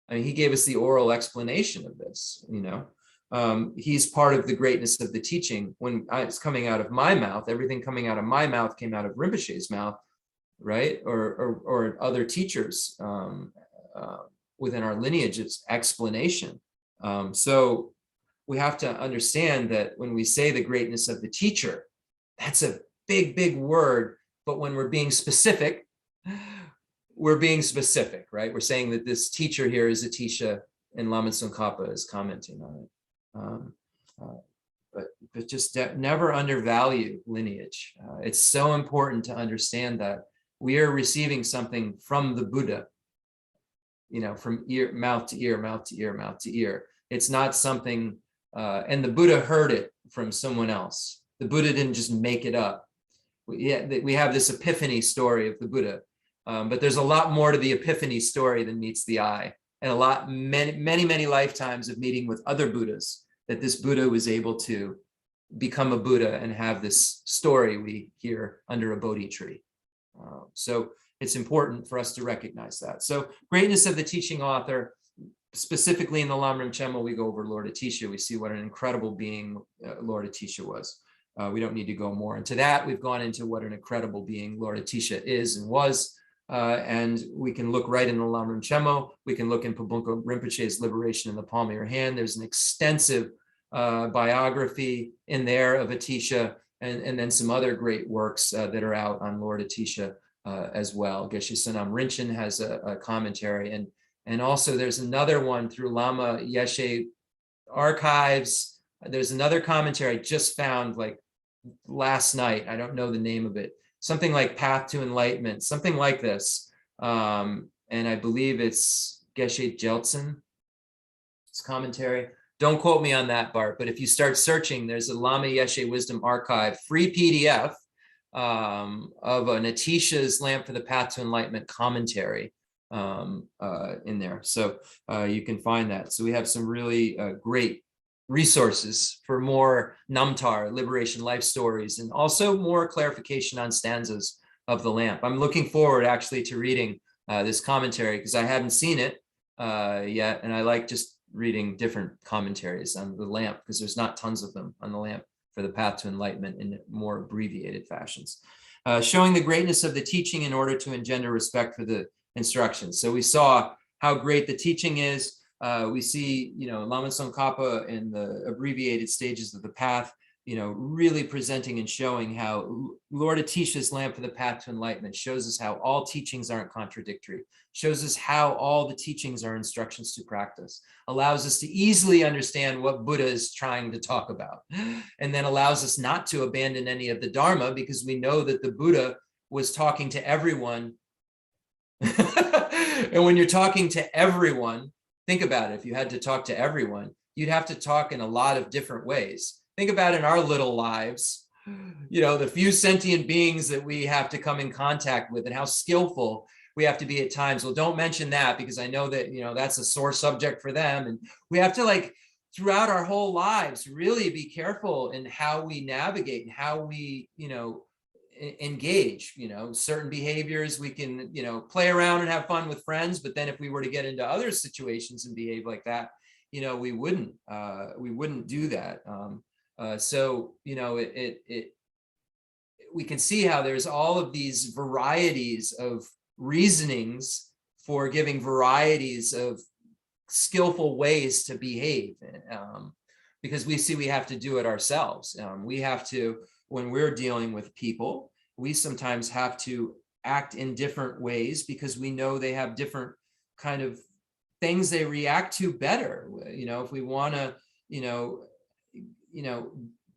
I mean, he gave us the oral explanation of this, He's part of the greatness of the teaching. When it's coming out of my mouth, everything coming out of my mouth came out of Rinpoche's mouth, right? Or other teachers within our lineage, it's explanation. So we have to understand that when we say the greatness of the teacher, that's a big, big word. But when we're being specific, right? We're saying that this teacher here is Atisha, and Lama Tsongkhapa is commenting on it. But just never undervalue lineage. It's so important to understand that we are receiving something from the Buddha, from mouth to ear, mouth to ear, mouth to ear. It's not something, and the Buddha heard it from someone else. The Buddha didn't just make it up. We have this epiphany story of the Buddha, but there's a lot more to the epiphany story than meets the eye, and many lifetimes of meeting with other Buddhas, that this Buddha was able to become a Buddha and have this story we hear under a Bodhi tree. So it's important for us to recognize that. So greatness of the teaching author, specifically in the Lamrim Chema, we go over Lord Atisha. We see what an incredible being Lord Atisha was. We don't need to go more into that. We've gone into what an incredible being Lord Atisha is and was. And we can look right in the Lamrim Chemo. We can look in Pabunko Rinpoche's Liberation in the Palm of Your Hand. There's an extensive biography in there of Atisha, and then some other great works that are out on Lord Atisha as well. Geshe Sonam Rinchen has a commentary, and also there's another one through Lama Yeshe archives. There's another commentary I just found like last night. I don't know the name of it, something like Path to Enlightenment, something like this. And I believe it's Geshe Jeltsin, it's commentary. Don't quote me on that, Bart, but if you start searching, there's a Lama Yeshe Wisdom Archive free PDF of an Atisha's Lamp for the Path to Enlightenment commentary in there. So you can find that. So we have some really great resources for more Namtar, liberation life stories, and also more clarification on stanzas of the lamp. I'm looking forward actually to reading this commentary because I haven't seen it yet. And I like just reading different commentaries on the lamp because there's not tons of them on the lamp for the Path to Enlightenment in more abbreviated fashions. Showing the greatness of the teaching in order to engender respect for the instructions. So we saw how great the teaching is. We see, Lama Tsongkhapa in the abbreviated stages of the path, really presenting and showing how Lord Atisha's Lamp for the Path to Enlightenment shows us how all teachings aren't contradictory, shows us how all the teachings are instructions to practice, allows us to easily understand what Buddha is trying to talk about, and then allows us not to abandon any of the Dharma because we know that the Buddha was talking to everyone. And when you're talking to everyone, think about it. If you had to talk to everyone, you'd have to talk in a lot of different ways. Think about in our little lives, the few sentient beings that we have to come in contact with and how skillful we have to be at times. Well, don't mention that because I know that, that's a sore subject for them. And we have to throughout our whole lives, really be careful in how we navigate and how we, engage, certain behaviors we can, play around and have fun with friends. But then if we were to get into other situations and behave like that, we wouldn't do that. So, we can see how there's all of these varieties of reasonings for giving varieties of skillful ways to behave, because we have to do it ourselves. We have to, when we're dealing with people, we sometimes have to act in different ways because we know they have different kind of things they react to better. If we want to,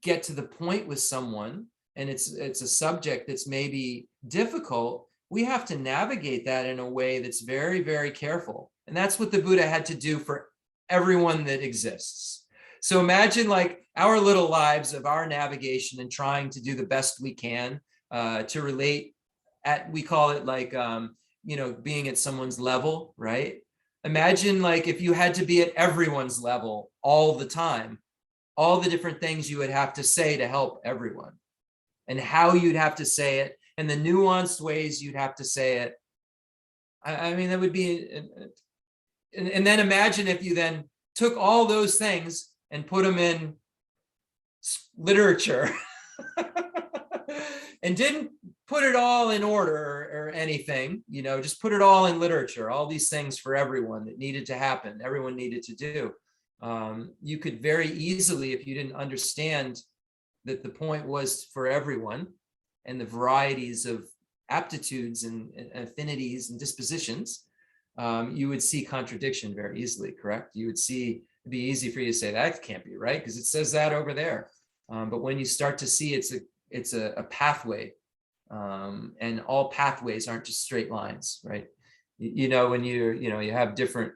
get to the point with someone and it's a subject that's maybe difficult, we have to navigate that in a way that's very, very careful. And that's what the Buddha had to do for everyone that exists. So imagine our little lives of our navigation and trying to do the best we can to relate we call it being at someone's level, right? Imagine if you had to be at everyone's level all the time, all the different things you would have to say to help everyone and how you'd have to say it and the nuanced ways you'd have to say it. I mean, that would be, and then imagine if you then took all those things and put them in literature and didn't put it all in order or anything, just put it all in literature, all these things for everyone that needed to happen, everyone needed to do. You could very easily, if you didn't understand that the point was for everyone and the varieties of aptitudes and affinities and dispositions, you would see contradiction very easily, correct? You would see, it'd be easy for you to say that can't be right because it says that over there. But when you start to see it's a pathway, and all pathways aren't just straight lines, right? When you have different,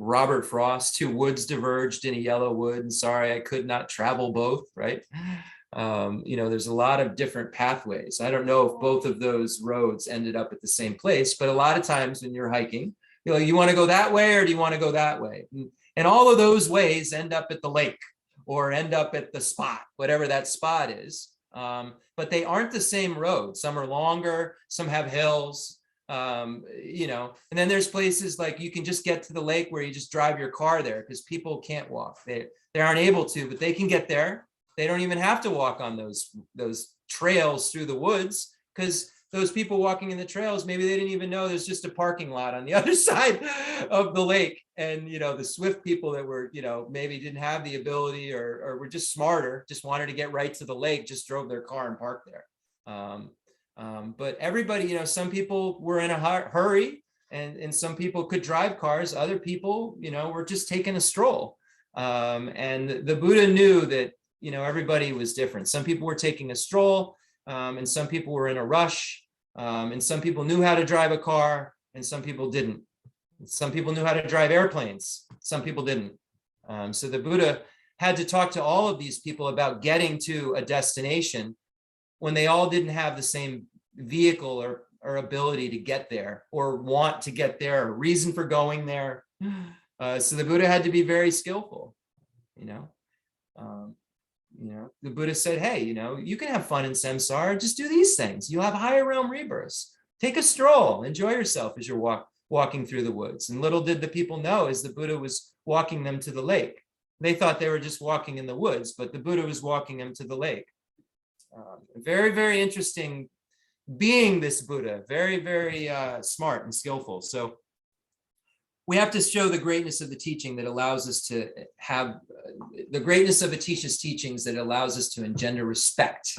Robert Frost, two woods diverged in a yellow wood, and sorry, I could not travel both, right? There's a lot of different pathways. I don't know if both of those roads ended up at the same place, but a lot of times when you're hiking, you want to go that way or do you want to go that way? And all of those ways end up at the lake or end up at the spot, whatever that spot is. But they aren't the same road. Some are longer, some have hills, and then there's places you can just get to the lake where you just drive your car there because people can't walk. They aren't able to, but they can get there. They don't even have to walk on those trails through the woods because those people walking in the trails, maybe they didn't even know there's just a parking lot on the other side of the lake. And, the swift people that were, maybe didn't have the ability or were just smarter, just wanted to get right to the lake, just drove their car and parked there. But everybody, some people were in a hurry and some people could drive cars. Other people, were just taking a stroll. And the Buddha knew that everybody was different. Some people were taking a stroll, and some people were in a rush, and some people knew how to drive a car, and some people didn't. Some people knew how to drive airplanes, some people didn't. So the Buddha had to talk to all of these people about getting to a destination when they all didn't have the same vehicle or ability to get there, or want to get there, or reason for going there. So the Buddha had to be very skillful. The Buddha said, hey, you can have fun in samsara, just do these things. You'll have higher realm rebirths. Take a stroll, enjoy yourself as you're walking through the woods. And little did the people know, as the Buddha was walking them to the lake, they thought they were just walking in the woods, but the Buddha was walking them to the lake. Very, very interesting being, this Buddha, very, very smart and skillful. So we have to show the greatness of the teaching that allows us to have the greatness of Atisha's teachings that allows us to engender respect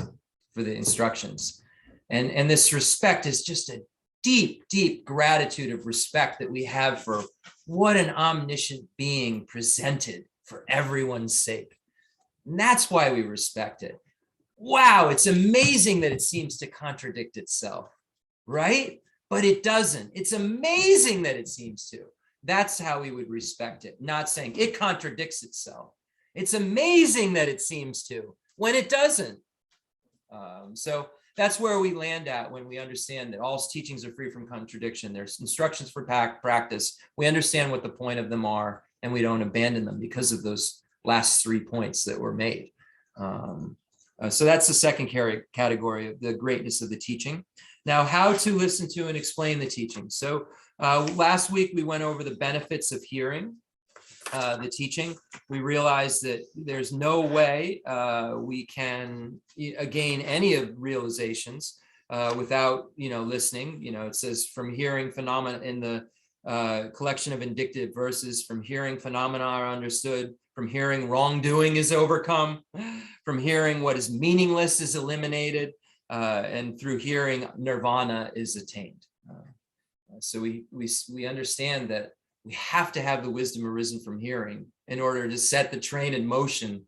for the instructions. And this respect is just a deep, deep gratitude of respect that we have for what an omniscient being presented for everyone's sake. And that's why we respect it. Wow, it's amazing that it seems to contradict itself, right? But it doesn't. It's amazing that it seems to. That's how we would respect it, not saying it contradicts itself. It's amazing that it seems to, when it doesn't. So that's where we land at when we understand that all teachings are free from contradiction. There's instructions for practice. We understand what the point of them are, and we don't abandon them because of those last 3 points that were made. So that's the second category of the greatness of the teaching. Now, how to listen to and explain the teaching. So last week, we went over the benefits of hearing the teaching. We realized that there's no way we can gain any of realizations without, listening. It says from hearing phenomena in the collection of indicative verses, from hearing phenomena are understood, from hearing wrongdoing is overcome, from hearing what is meaningless is eliminated, and through hearing nirvana is attained. So we understand that we have to have the wisdom arisen from hearing in order to set the train in motion,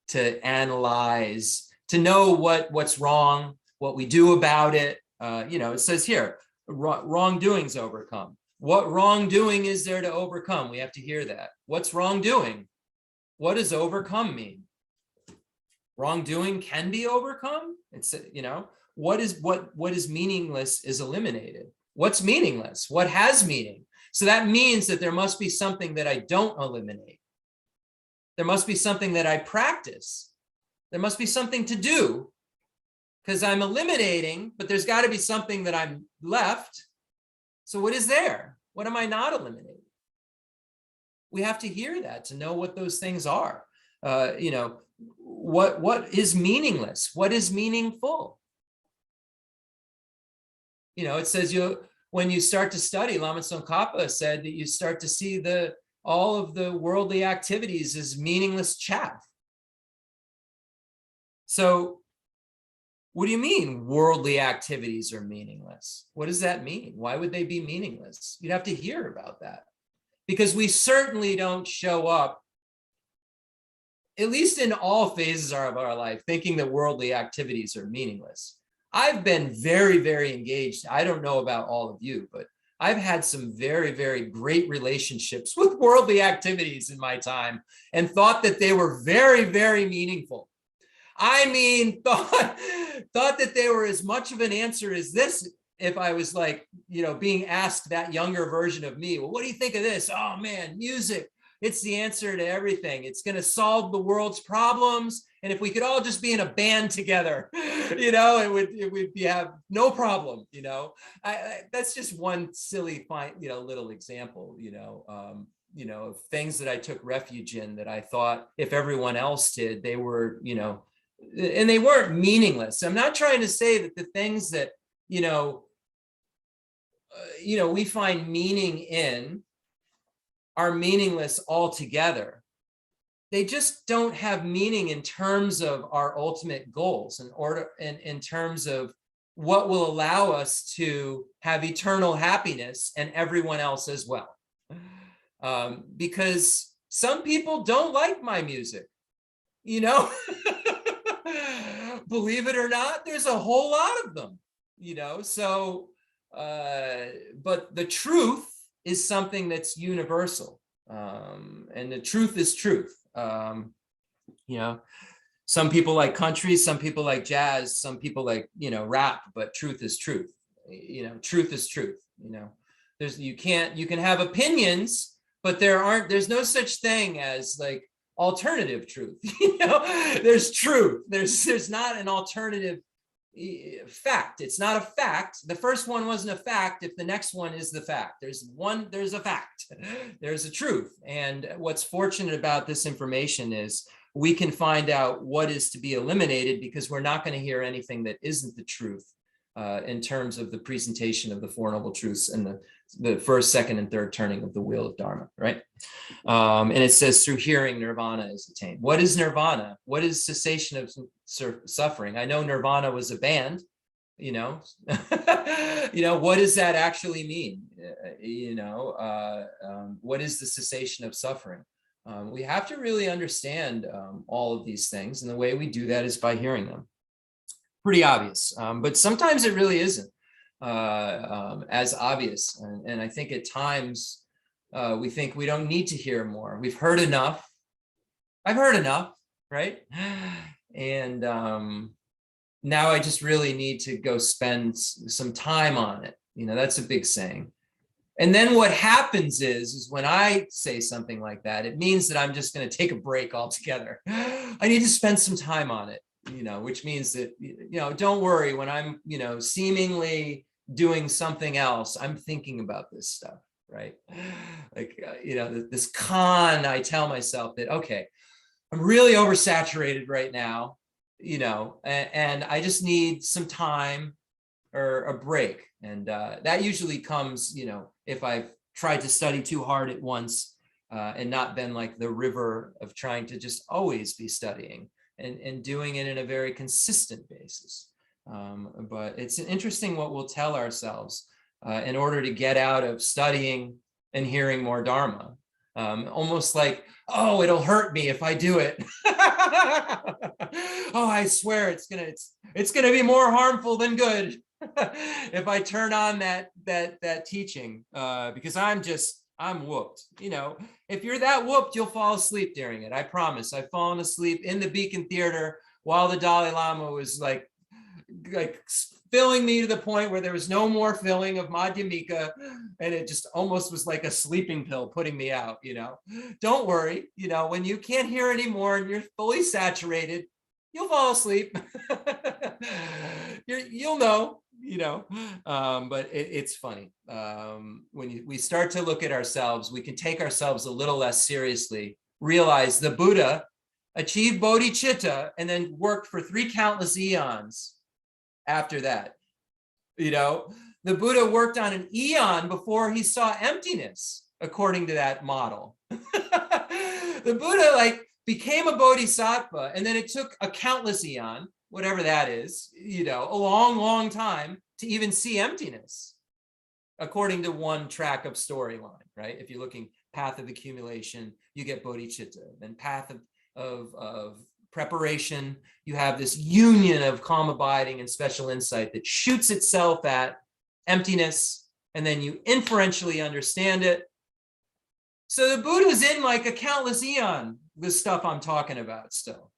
to analyze, to know what's wrong, what we do about it. It says here, wrongdoing's overcome. What wrongdoing is there to overcome? We have to hear that. What's wrongdoing? What does overcome mean? Wrongdoing can be overcome. It's, what is meaningless is eliminated. What's meaningless? What has meaning? So that means that there must be something that I don't eliminate. There must be something that I practice. There must be something to do, because I'm eliminating, but there's got to be something that I'm left. So what is there? What am I not eliminating? We have to hear that to know what those things are. What is meaningless? What is meaningful? It says when you start to study, Lama Tsongkhapa said that you start to see all of the worldly activities as meaningless chaff. So what do you mean worldly activities are meaningless? What does that mean? Why would they be meaningless? You'd have to hear about that, because we certainly don't show up, at least in all phases of our life, thinking that worldly activities are meaningless. I've been very, very engaged. I don't know about all of you, but I've had some very, very great relationships with worldly activities in my time, and thought that they were very, very meaningful. I mean, thought that they were as much of an answer as this. If I was being asked, that younger version of me, well, what do you think of this? Oh man, music. It's the answer to everything. It's going to solve the world's problems. And if we could all just be in a band together, it would have no problem. That's just one silly, little example, of things that I took refuge in, that I thought if everyone else did, they were, and they weren't meaningless. I'm not trying to say that the things that, we find meaning in are meaningless altogether. They just don't have meaning in terms of our ultimate goals, and in terms of what will allow us to have eternal happiness and everyone else as well. Because some people don't like my music, believe it or not, there's a whole lot of them, so, but the truth is something that's universal. And the truth is truth. Some people like country, some people like jazz, some people like, rap, but truth is truth. Truth is truth. You can have opinions, but there's no such thing as like alternative truth. There's truth. There's not an alternative fact. It's not a fact. The first one wasn't a fact if the next one is the fact. There's a fact. There's a truth. And what's fortunate about this information is we can find out what is to be eliminated, because we're not going to hear anything that isn't the truth in terms of the presentation of the Four Noble Truths and the first, second, and third turning of the wheel of Dharma, right? And it says through hearing, nirvana is attained. What is nirvana? What is cessation of suffering? I know nirvana was a band, what does that actually mean? What is the cessation of suffering? We have to really understand all of these things. And the way we do that is by hearing them. Pretty obvious, but sometimes it really isn't as obvious. And I think at times we think we don't need to hear more. We've heard enough. I've heard enough, right? And now I just really need to go spend some time on it. That's a big saying. And then what happens is when I say something like that, it means that I'm just going to take a break altogether. I need to spend some time on it, which means that, don't worry, when I'm, seemingly doing something else, I'm thinking about this stuff, right? Like, this con, I tell myself that, okay, I'm really oversaturated right now, and I just need some time or a break. And that usually comes, if I've tried to study too hard at once and not been like the river of trying to just always be studying and doing it in a very consistent basis. But it's interesting what we'll tell ourselves in order to get out of studying and hearing more Dharma. Almost like, oh, it'll hurt me if I do it. Oh, I swear it's gonna be more harmful than good if I turn on that teaching, because I'm whooped. If you're that whooped, you'll fall asleep during it. I promise. I've fallen asleep in the Beacon Theater while the Dalai Lama was like filling me to the point where there was no more filling of Madhyamika, and it just almost was like a sleeping pill putting me out. Don't worry, when you can't hear anymore and you're fully saturated, you'll fall asleep. You'll know, but it's funny. When we start to look at ourselves, we can take ourselves a little less seriously, realize the Buddha achieved bodhicitta and then worked for 3 countless eons after that. The Buddha worked on an eon before he saw emptiness, according to that model. The Buddha became a bodhisattva, and then it took a countless eon, whatever that is, a long, long time to even see emptiness, according to one track of storyline, right? If you're looking path of accumulation, you get bodhicitta. Then path of preparation, you have this union of calm abiding and special insight that shoots itself at emptiness, and then you inferentially understand it. So the Buddha's in like a countless eon, this stuff I'm talking about still.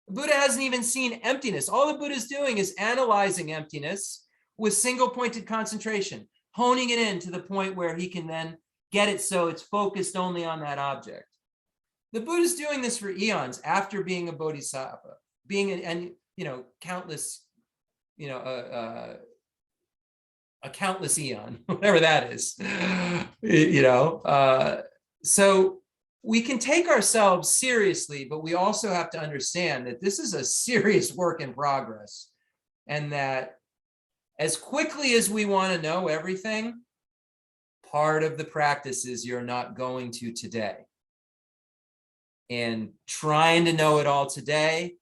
The Buddha hasn't even seen emptiness. All the Buddha's doing is analyzing emptiness with single pointed concentration, honing it in to the point where he can then get it so it's focused only on that object. The Buddha's doing this for eons after being a bodhisattva, countless, a countless eon, whatever that is, so we can take ourselves seriously, but we also have to understand that this is a serious work in progress, and that as quickly as we want to know everything, part of the practice is you're not going to today. And trying to know it all today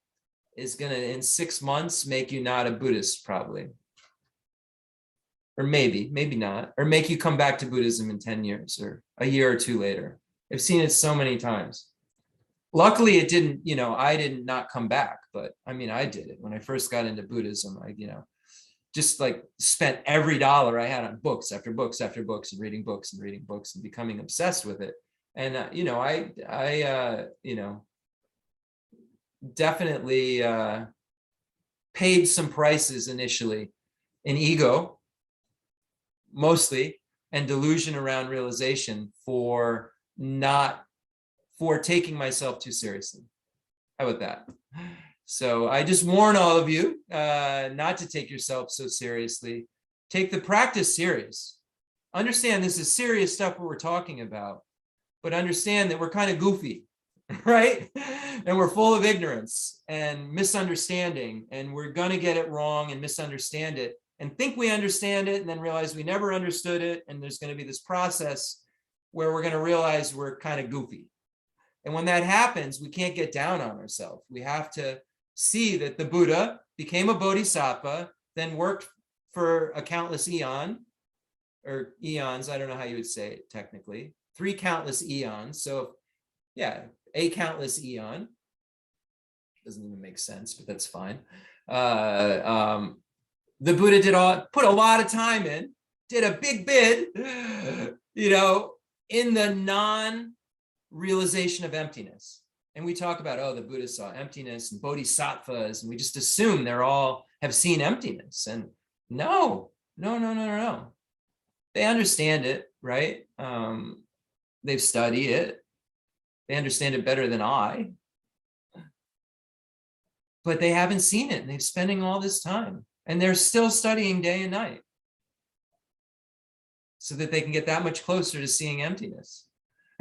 is going to, in 6 months, make you not a Buddhist, probably. Or maybe not. Or make you come back to Buddhism in 10 years or a year or 2 later. I've seen it so many times. Luckily, it didn't, I did not come back, but I mean, I did it when I first got into Buddhism. I, just like spent every dollar I had on books after books after books and reading books and reading books and becoming obsessed with it. And, definitely paid some prices initially in ego, mostly, and delusion around realization for taking myself too seriously. How about that? So I just warn all of you not to take yourself so seriously. Take the practice serious. Understand this is serious stuff what we're talking about, but understand that we're kind of goofy, right? And we're full of ignorance and misunderstanding, and we're going to get it wrong and misunderstand it and think we understand it and then realize we never understood it. And there's going to be this process where we're going to realize we're kind of goofy. And when that happens, we can't get down on ourselves. We have to see that the Buddha became a bodhisattva, then worked for a countless eon, or eons, I don't know how you would say it technically, 3 countless eons. So yeah, a countless eon. Doesn't even make sense, but that's fine. The Buddha put a lot of time in, did a big bid, in the non-realization of emptiness. And we talk about, the Buddha saw emptiness and bodhisattvas, and we just assume they're all have seen emptiness. And no. They understand it, right? They've studied it. They understand it better than I. But they haven't seen it, and they're spending all this time. And they're still studying day and night so that they can get that much closer to seeing emptiness.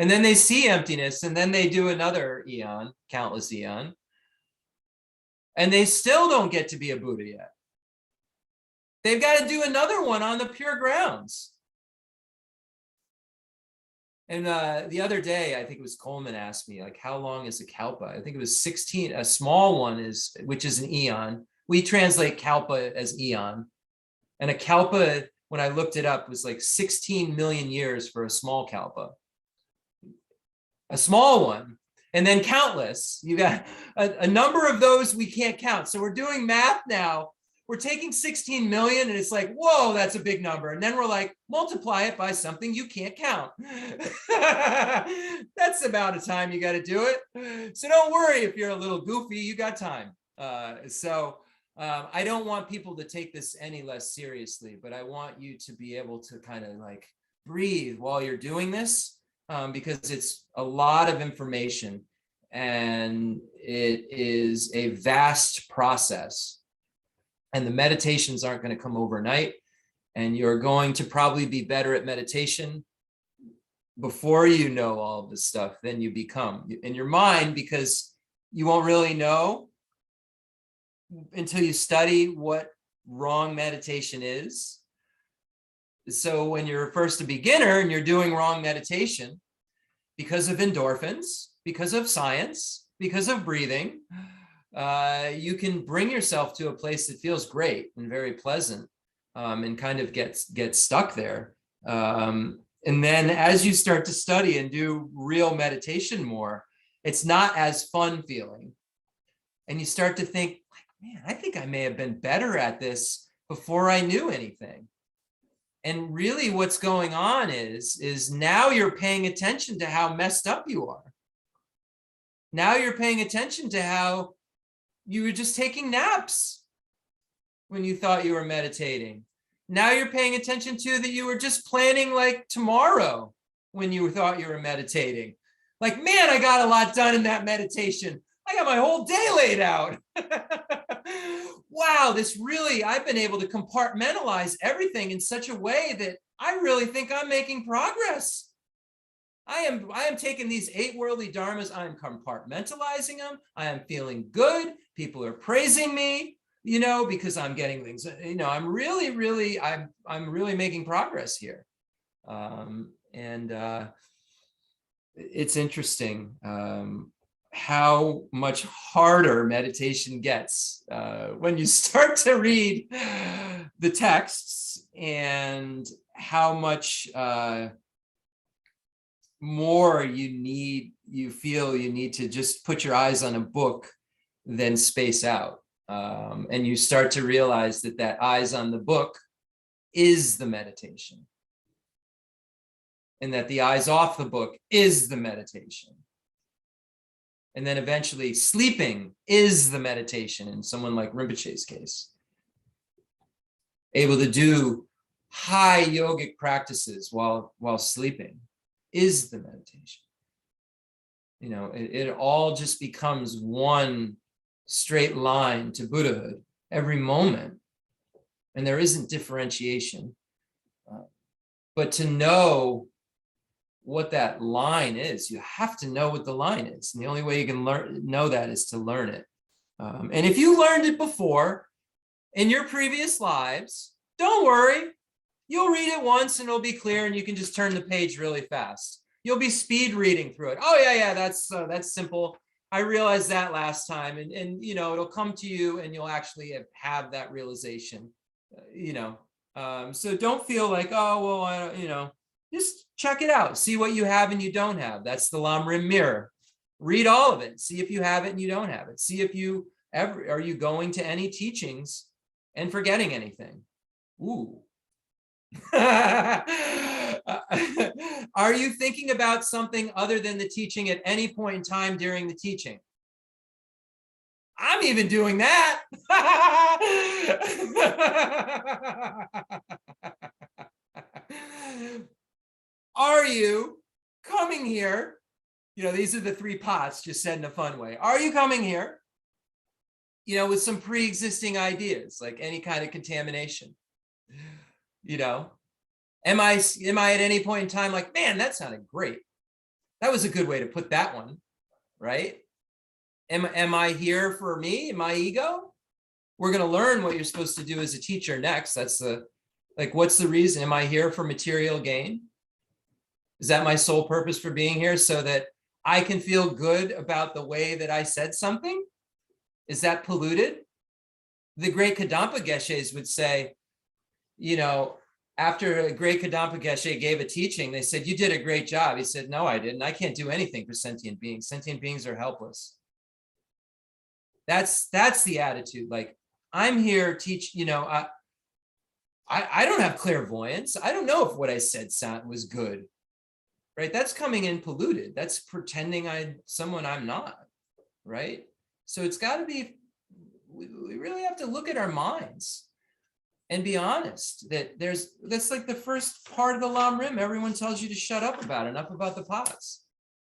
And then they see emptiness, and then they do another eon, countless eon, and they still don't get to be a Buddha yet. They've got to do another one on the pure grounds. And the other day, I think it was Coleman asked me, like, how long is a kalpa? I think it was 16. A small one which is an eon. We translate kalpa as eon. And a kalpa, when I looked it up, was like 16 million years for a small kalpa. A small one, and then countless. You got a number of those we can't count. So we're doing math now. We're taking 16 million, and it's like, whoa, that's a big number. And then we're like, multiply it by something you can't count. That's about a time you got to do it. So don't worry if you're a little goofy, you got time. I don't want people to take this any less seriously, but I want you to be able to kind of like breathe while you're doing this. Because it's a lot of information and it is a vast process, and the meditations aren't going to come overnight, and you're going to probably be better at meditation before you know all of this stuff than you become in your mind, because you won't really know until you study what wrong meditation is. So when you're first a beginner and you're doing wrong meditation because of endorphins, because of science, because of breathing, you can bring yourself to a place that feels great and very pleasant, and kind of get stuck there. And then as you start to study and do real meditation more, it's not as fun feeling. And you start to think, like, man, I think I may have been better at this before I knew anything. And really what's going on is now you're paying attention to how messed up you are. Now you're paying attention to how you were just taking naps when you thought you were meditating. Now you're paying attention to that you were just planning like tomorrow when you thought you were meditating. Like, man, I got a lot done in that meditation. I got my whole day laid out. Wow, I've been able to compartmentalize everything in such a way that I really think I'm making progress. I am taking these 8 worldly dharmas, I'm compartmentalizing them. I am feeling good. People are praising me, because I'm getting things, I'm really making progress here. It's interesting how much harder meditation gets when you start to read the texts, and how much more you need you feel you need to just put your eyes on a book, then space out. And you start to realize that that eyes on the book is the meditation. And that the eyes off the book is the meditation. And then eventually sleeping is the meditation in someone like Rinpoche's case. Able to do high yogic practices while sleeping is the meditation. You know, it all just becomes one straight line to Buddhahood every moment. And there isn't differentiation. But to know what that line is, you have to know what the line is. And the only way you can know that is to learn it. And if you learned it before in your previous lives, don't worry. You'll read it once and it'll be clear and you can just turn the page really fast. You'll be speed reading through it. Oh yeah, that's simple. I realized that last time, and you know, it'll come to you and you'll actually have that realization, so don't feel like, oh, well, just check it out. See what you have and you don't have. That's the Lam Rim mirror. Read all of it. See if you have it and you don't have it. See if are you going to any teachings and forgetting anything? Ooh. Are you thinking about something other than the teaching at any point in time during the teaching? I'm even doing that. Are you coming here? These are the three pots, just said in a fun way. Are you coming here, with some pre-existing ideas, like any kind of contamination? Am I at any point in time like, man, that sounded great. That was a good way to put that one, right? Am I here for me, my ego? We're going to learn what you're supposed to do as a teacher next. That's what's the reason? Am I here for material gain? Is that my sole purpose for being here, so that I can feel good about the way that I said something? Is that polluted? The great Kadampa Geshes would say, after a great Kadampa Geshe gave a teaching, they said, you did a great job. He said, no, I didn't. I can't do anything for sentient beings. Sentient beings are helpless. That's the attitude. Like, I'm here teach, I don't have clairvoyance. I don't know if what I said was good, right? That's coming in polluted. That's pretending I'm someone I'm not, right? So it's got to be, we really have to look at our minds and be honest that that's like the first part of the Lam Rim. Everyone tells you to shut up about, enough about the pots.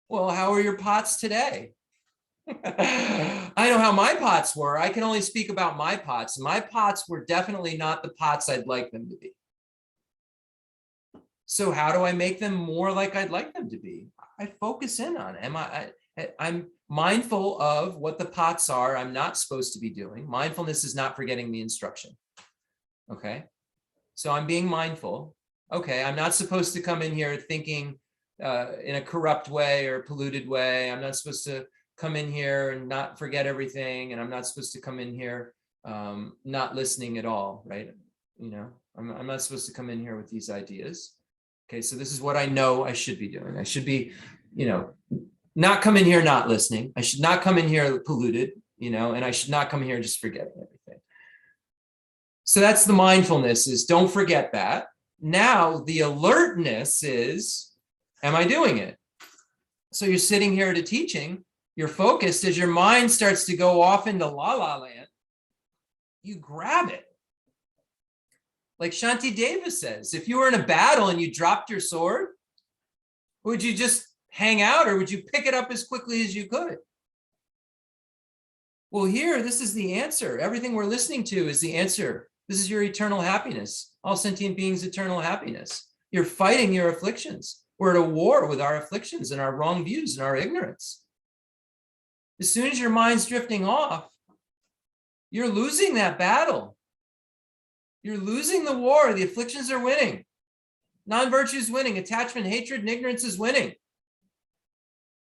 Well, how are your pots today? I know how my pots were. I can only speak about my pots. My pots were definitely not the pots I'd like them to be. So how do I make them more like I'd like them to be? I focus in on it. I'm mindful of what the pots are I'm not supposed to be doing. Mindfulness is not forgetting the instruction. Okay. So I'm being mindful. Okay. I'm not supposed to come in here thinking in a corrupt way or polluted way. I'm not supposed to come in here and not forget everything. And I'm not supposed to come in here not listening at all, right? I'm not supposed to come in here with these ideas. Okay, so this is what I know I should be doing. I should be, not come in here not listening. I should not come in here polluted, and I should not come here just forgetting everything. So that's the mindfulness, is don't forget that. Now the alertness is, am I doing it? So you're sitting here at a teaching, you're focused. As your mind starts to go off into la land, you grab it. Like Shanti Deva says, if you were in a battle and you dropped your sword, would you just hang out, or would you pick it up as quickly as you could? Well, here, this is the answer. Everything we're listening to is the answer. This is your eternal happiness. All sentient beings' eternal happiness. You're fighting your afflictions. We're at a war with our afflictions and our wrong views and our ignorance. As soon as your mind's drifting off, you're losing that battle. You're losing the war. The afflictions are winning. Non-virtue is winning. Attachment, hatred, and ignorance is winning.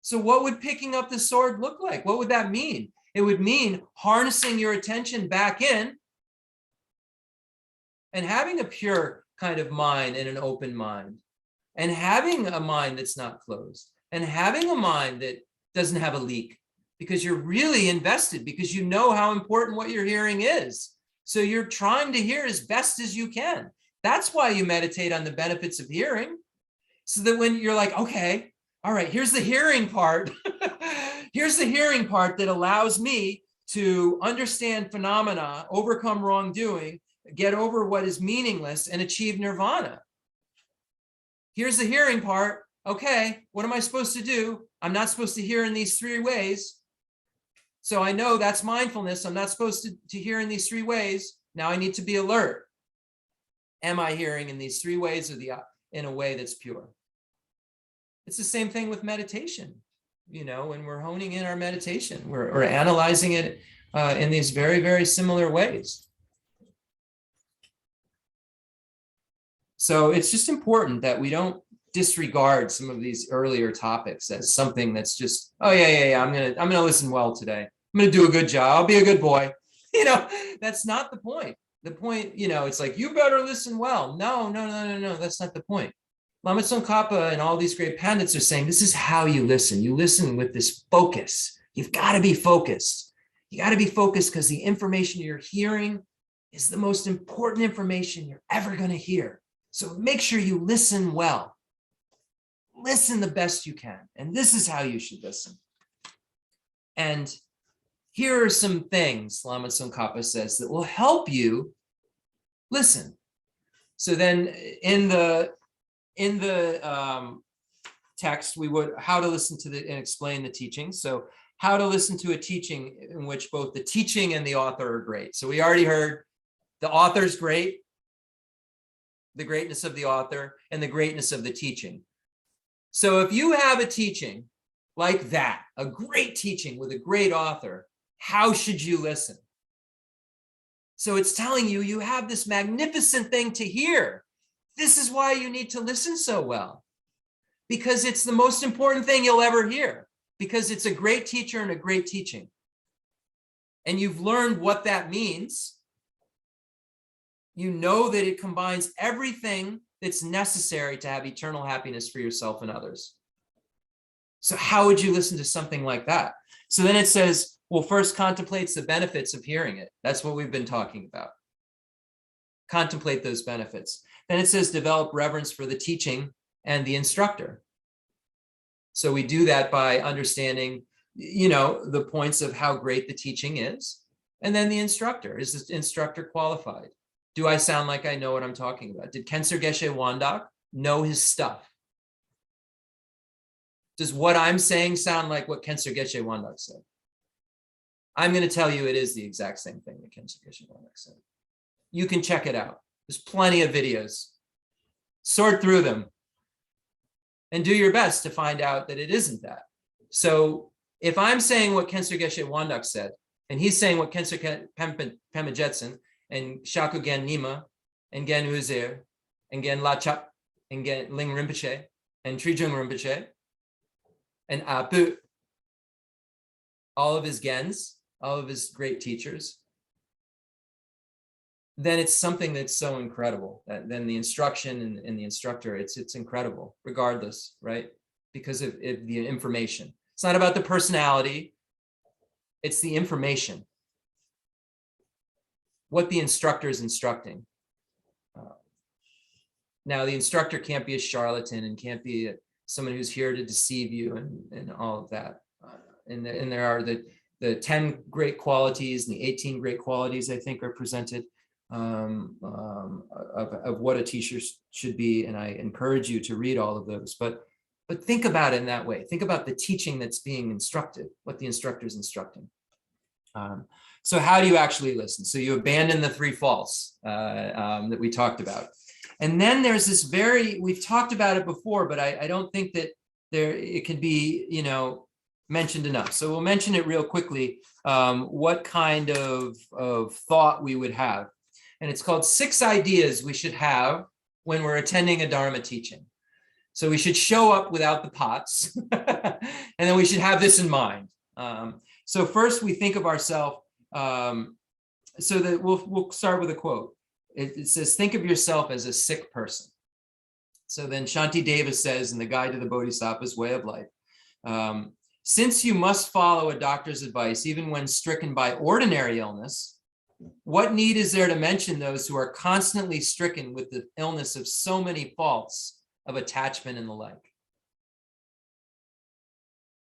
So what would picking up the sword look like? What would that mean? It would mean harnessing your attention back in and having a pure kind of mind and an open mind, and having a mind that's not closed, and having a mind that doesn't have a leak, because you're really invested, because you know how important what you're hearing is. So you're trying to hear as best as you can. That's why you meditate on the benefits of hearing. So that when you're like, okay, all right, here's the hearing part. Here's the hearing part that allows me to understand phenomena, overcome wrongdoing, get over what is meaningless, and achieve nirvana. Here's the hearing part. Okay, what am I supposed to do? I'm not supposed to hear in these three ways. So I know that's mindfulness. I'm not supposed to hear in these three ways. Now I need to be alert. Am I hearing in these three ways or in a way that's pure? It's the same thing with meditation. You know, when we're honing in our meditation, we're analyzing it in these very, very similar ways. So it's just important that we don't disregard some of these earlier topics as something that's just, oh yeah, I'm gonna listen well today. I'm gonna do a good job. I'll be a good boy. You know, that's not the point. The point, you know, it's like, you better listen well. No, that's not the point. Lama Tsongkhapa and all these great pandits are saying, this is how you listen. You listen with this focus. You've got to be focused. You got to be focused because the information you're hearing is the most important information you're ever going to hear. So make sure you listen well. Listen the best you can. And this is how you should listen. And here are some things, Lama Tsongkhapa says, that will help you listen. So then in the text, we would how to listen to and explain the teaching. So how to listen to a teaching in which both the teaching and the author are great. So we already heard the author's great, the greatness of the author, and the greatness of the teaching. So if you have a teaching like that, a great teaching with a great author, how should you listen? So it's telling you, you have this magnificent thing to hear. This is why you need to listen so well, because it's the most important thing you'll ever hear, because it's a great teacher and a great teaching. And you've learned what that means. You know that it combines everything that's necessary to have eternal happiness for yourself and others. So how would you listen to something like that? So then it says, well, first contemplates the benefits of hearing it. That's what we've been talking about. Contemplate those benefits. Then it says develop reverence for the teaching and the instructor. So we do that by understanding, you know, the points of how great the teaching is. And then the instructor. Is the instructor qualified? Do I sound like I know what I'm talking about? Did Khenser Geshe Wandak know his stuff? Does what I'm saying sound like what Khenser Geshe Wandak said? I'm going to tell you it is the exact same thing that Khenser Geshe Wandak said. You can check it out. There's plenty of videos. Sort through them and do your best to find out that it isn't that. So if I'm saying what Khenser Geshe Wandak said, and he's saying what Khenser Pema Jetson and Shakugen Nima and Gen Uzer and Gen Lachak and Gen Ling Rinpoche and Trijung Rinpoche and Apu, all of his gens, all of his great teachers, then it's something that's so incredible. Then the instruction and the instructor, it's incredible, regardless, right? Because of the information. It's not about the personality, it's the information. What the instructor is instructing. Now, the instructor can't be a charlatan and can't be someone who's here to deceive you and all of that. And there are the 10 great qualities and the 18 great qualities, I think, are presented of what a teacher should be. And I encourage you to read all of those. But think about it in that way. Think about the teaching that's being instructed, what the instructor is instructing. So how do you actually listen? So you abandon the three faults that we talked about. And then there's this we've talked about it before, but I don't think that it can be, you know, mentioned enough. So we'll mention it real quickly, what kind of thought we would have. And it's called 6 ideas we should have when we're attending a Dharma teaching. So we should show up without the pots, and then we should have this in mind. So first we think of ourselves, so that we'll start with a quote. It says, think of yourself as a sick person. So then Shanti Deva says in the Guide to the Bodhisattva's Way of Life, Since you must follow a doctor's advice, even when stricken by ordinary illness, what need is there to mention those who are constantly stricken with the illness of so many faults of attachment and the like?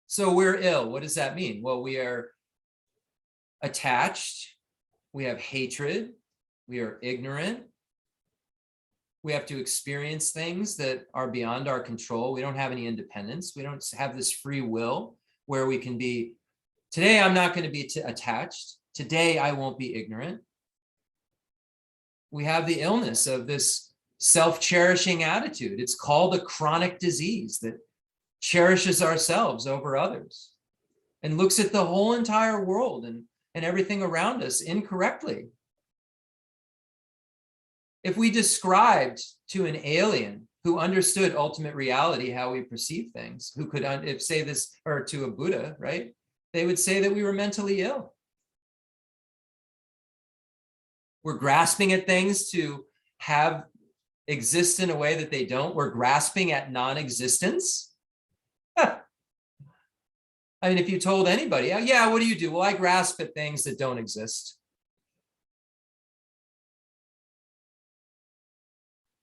So we're ill. What does that mean? Well, we are attached. We have hatred. We are ignorant. We have to experience things that are beyond our control. We don't have any independence. We don't have this free will where we can be, today I'm not going to be attached. Today I won't be ignorant. We have the illness of this self-cherishing attitude. It's called a chronic disease that cherishes ourselves over others and looks at the whole entire world and everything around us incorrectly. If we described to an alien who understood ultimate reality, how we perceive things, who could say this, or to a Buddha, right? They would say that we were mentally ill. We're grasping at things to have exist in a way that they don't. We're grasping at non-existence. I mean, if you told anybody, oh, yeah, what do you do? Well, I grasp at things that don't exist.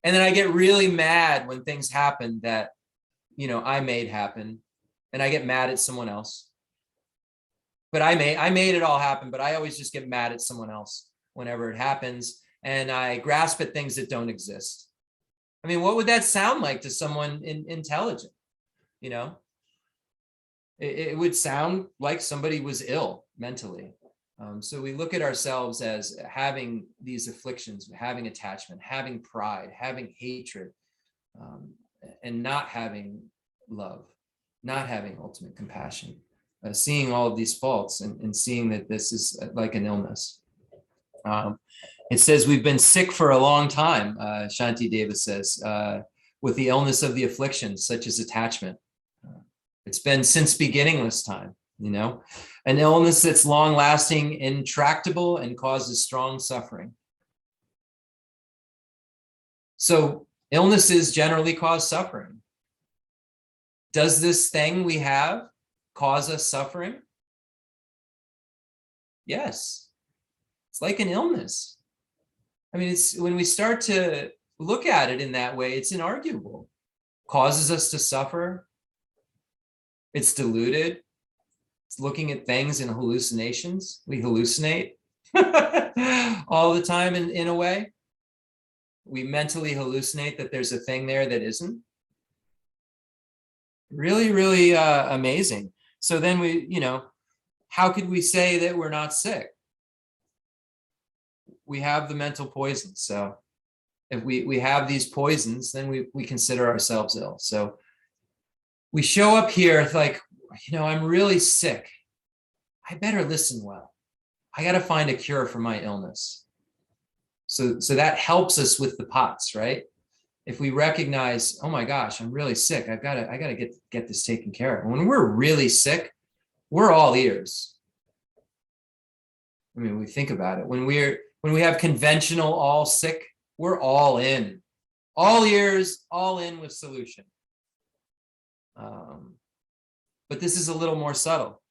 And then I get really mad when things happen that, I made happen, and I get mad at someone else. But I made it all happen, but I always just get mad at someone else whenever it happens. And I grasp at things that don't exist. I mean, what would that sound like to someone intelligent? It would sound like somebody was ill mentally. So we look at ourselves as having these afflictions, having attachment, having pride, having hatred, and not having love, not having ultimate compassion, seeing all of these faults and seeing that this is like an illness. It says we've been sick for a long time, Shanti Deva says, with the illness of the afflictions, such as attachment. It's been since beginningless time, an illness that's long lasting, intractable, and causes strong suffering. So illnesses generally cause suffering. Does this thing we have cause us suffering? Yes. It's like an illness. I mean, it's when we start to look at it in that way, it's inarguable. Causes us to suffer. It's deluded. It's looking at things in hallucinations. We hallucinate all the time in a way. We mentally hallucinate that there's a thing there that isn't. Really, really amazing. So then how could we say that we're not sick? We have the mental poisons. So if we have these poisons, then we consider ourselves ill. So we show up here like, I'm really sick. I better listen well. I got to find a cure for my illness. So that helps us with the pots, right? If we recognize, oh my gosh, I'm really sick. I gotta get this taken care of. When we're really sick, we're all ears. I mean, we think about it. When we have conventional all sick, we're all in. All ears, all in with solution. But this is a little more subtle.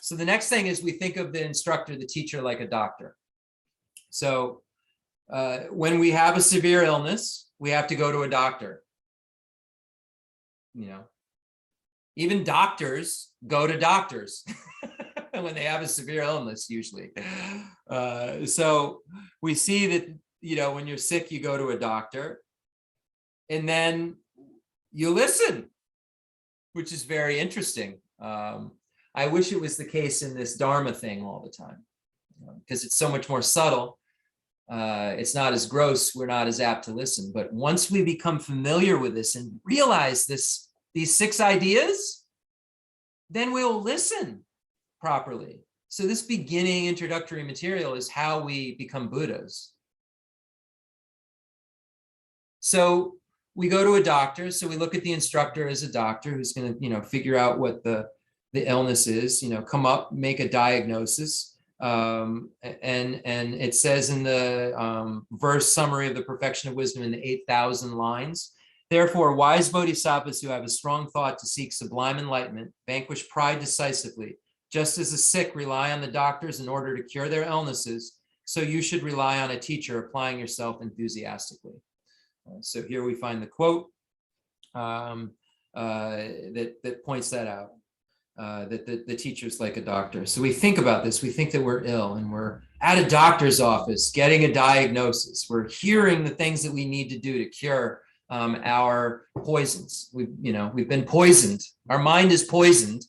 So the next thing is we think of the instructor, the teacher, like a doctor. So when we have a severe illness, we have to go to a doctor. Even doctors go to doctors when they have a severe illness, usually. So we see that, when you're sick, you go to a doctor and then you listen, which is very interesting. I wish it was the case in this dharma thing all the time, because it's so much more subtle. It's not as gross. We're not as apt to listen. But once we become familiar with this and realize these 6 ideas, then we'll listen properly. So this beginning introductory material is how we become Buddhas. So we go to a doctor. So we look at the instructor as a doctor who's going to, figure out what the illness is, come up, make a diagnosis. And it says in the verse summary of the Perfection of Wisdom in the 8,000 lines, Therefore, wise bodhisattvas who have a strong thought to seek sublime enlightenment vanquish pride decisively. Just as the sick rely on the doctors in order to cure their illnesses, so you should rely on a teacher, applying yourself enthusiastically. So here we find the quote that points that out, that the teacher's like a doctor. So we think about this. We think that we're ill and we're at a doctor's office getting a diagnosis. We're hearing the things that we need to do to cure our poisons. We've been poisoned. Our mind is poisoned.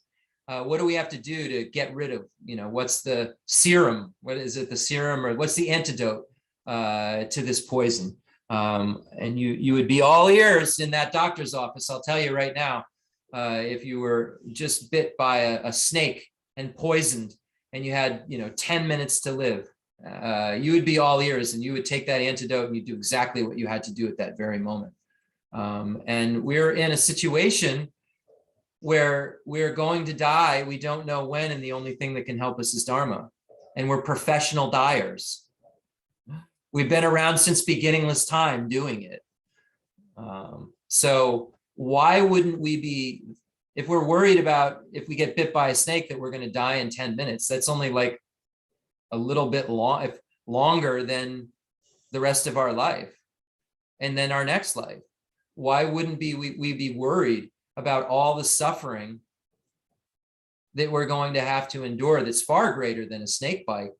What do we have to do to get rid of, what's the serum? What is it, the serum, or what's the antidote to this poison? And you would be all ears in that doctor's office. I'll tell you right now, if you were just bit by a snake and poisoned and you had, 10 minutes to live, you would be all ears and you would take that antidote and you do exactly what you had to do at that very moment. And we're in a situation where we're going to die. We don't know when, and the only thing that can help us is dharma. And we're professional dyers. We've been around since beginningless time doing it. So why wouldn't we be, if we're worried about if we get bit by a snake that we're going to die in 10 minutes, that's only like a little bit longer than the rest of our life and then our next life. Why wouldn't we be worried about all the suffering that we're going to have to endure that's far greater than a snake bite,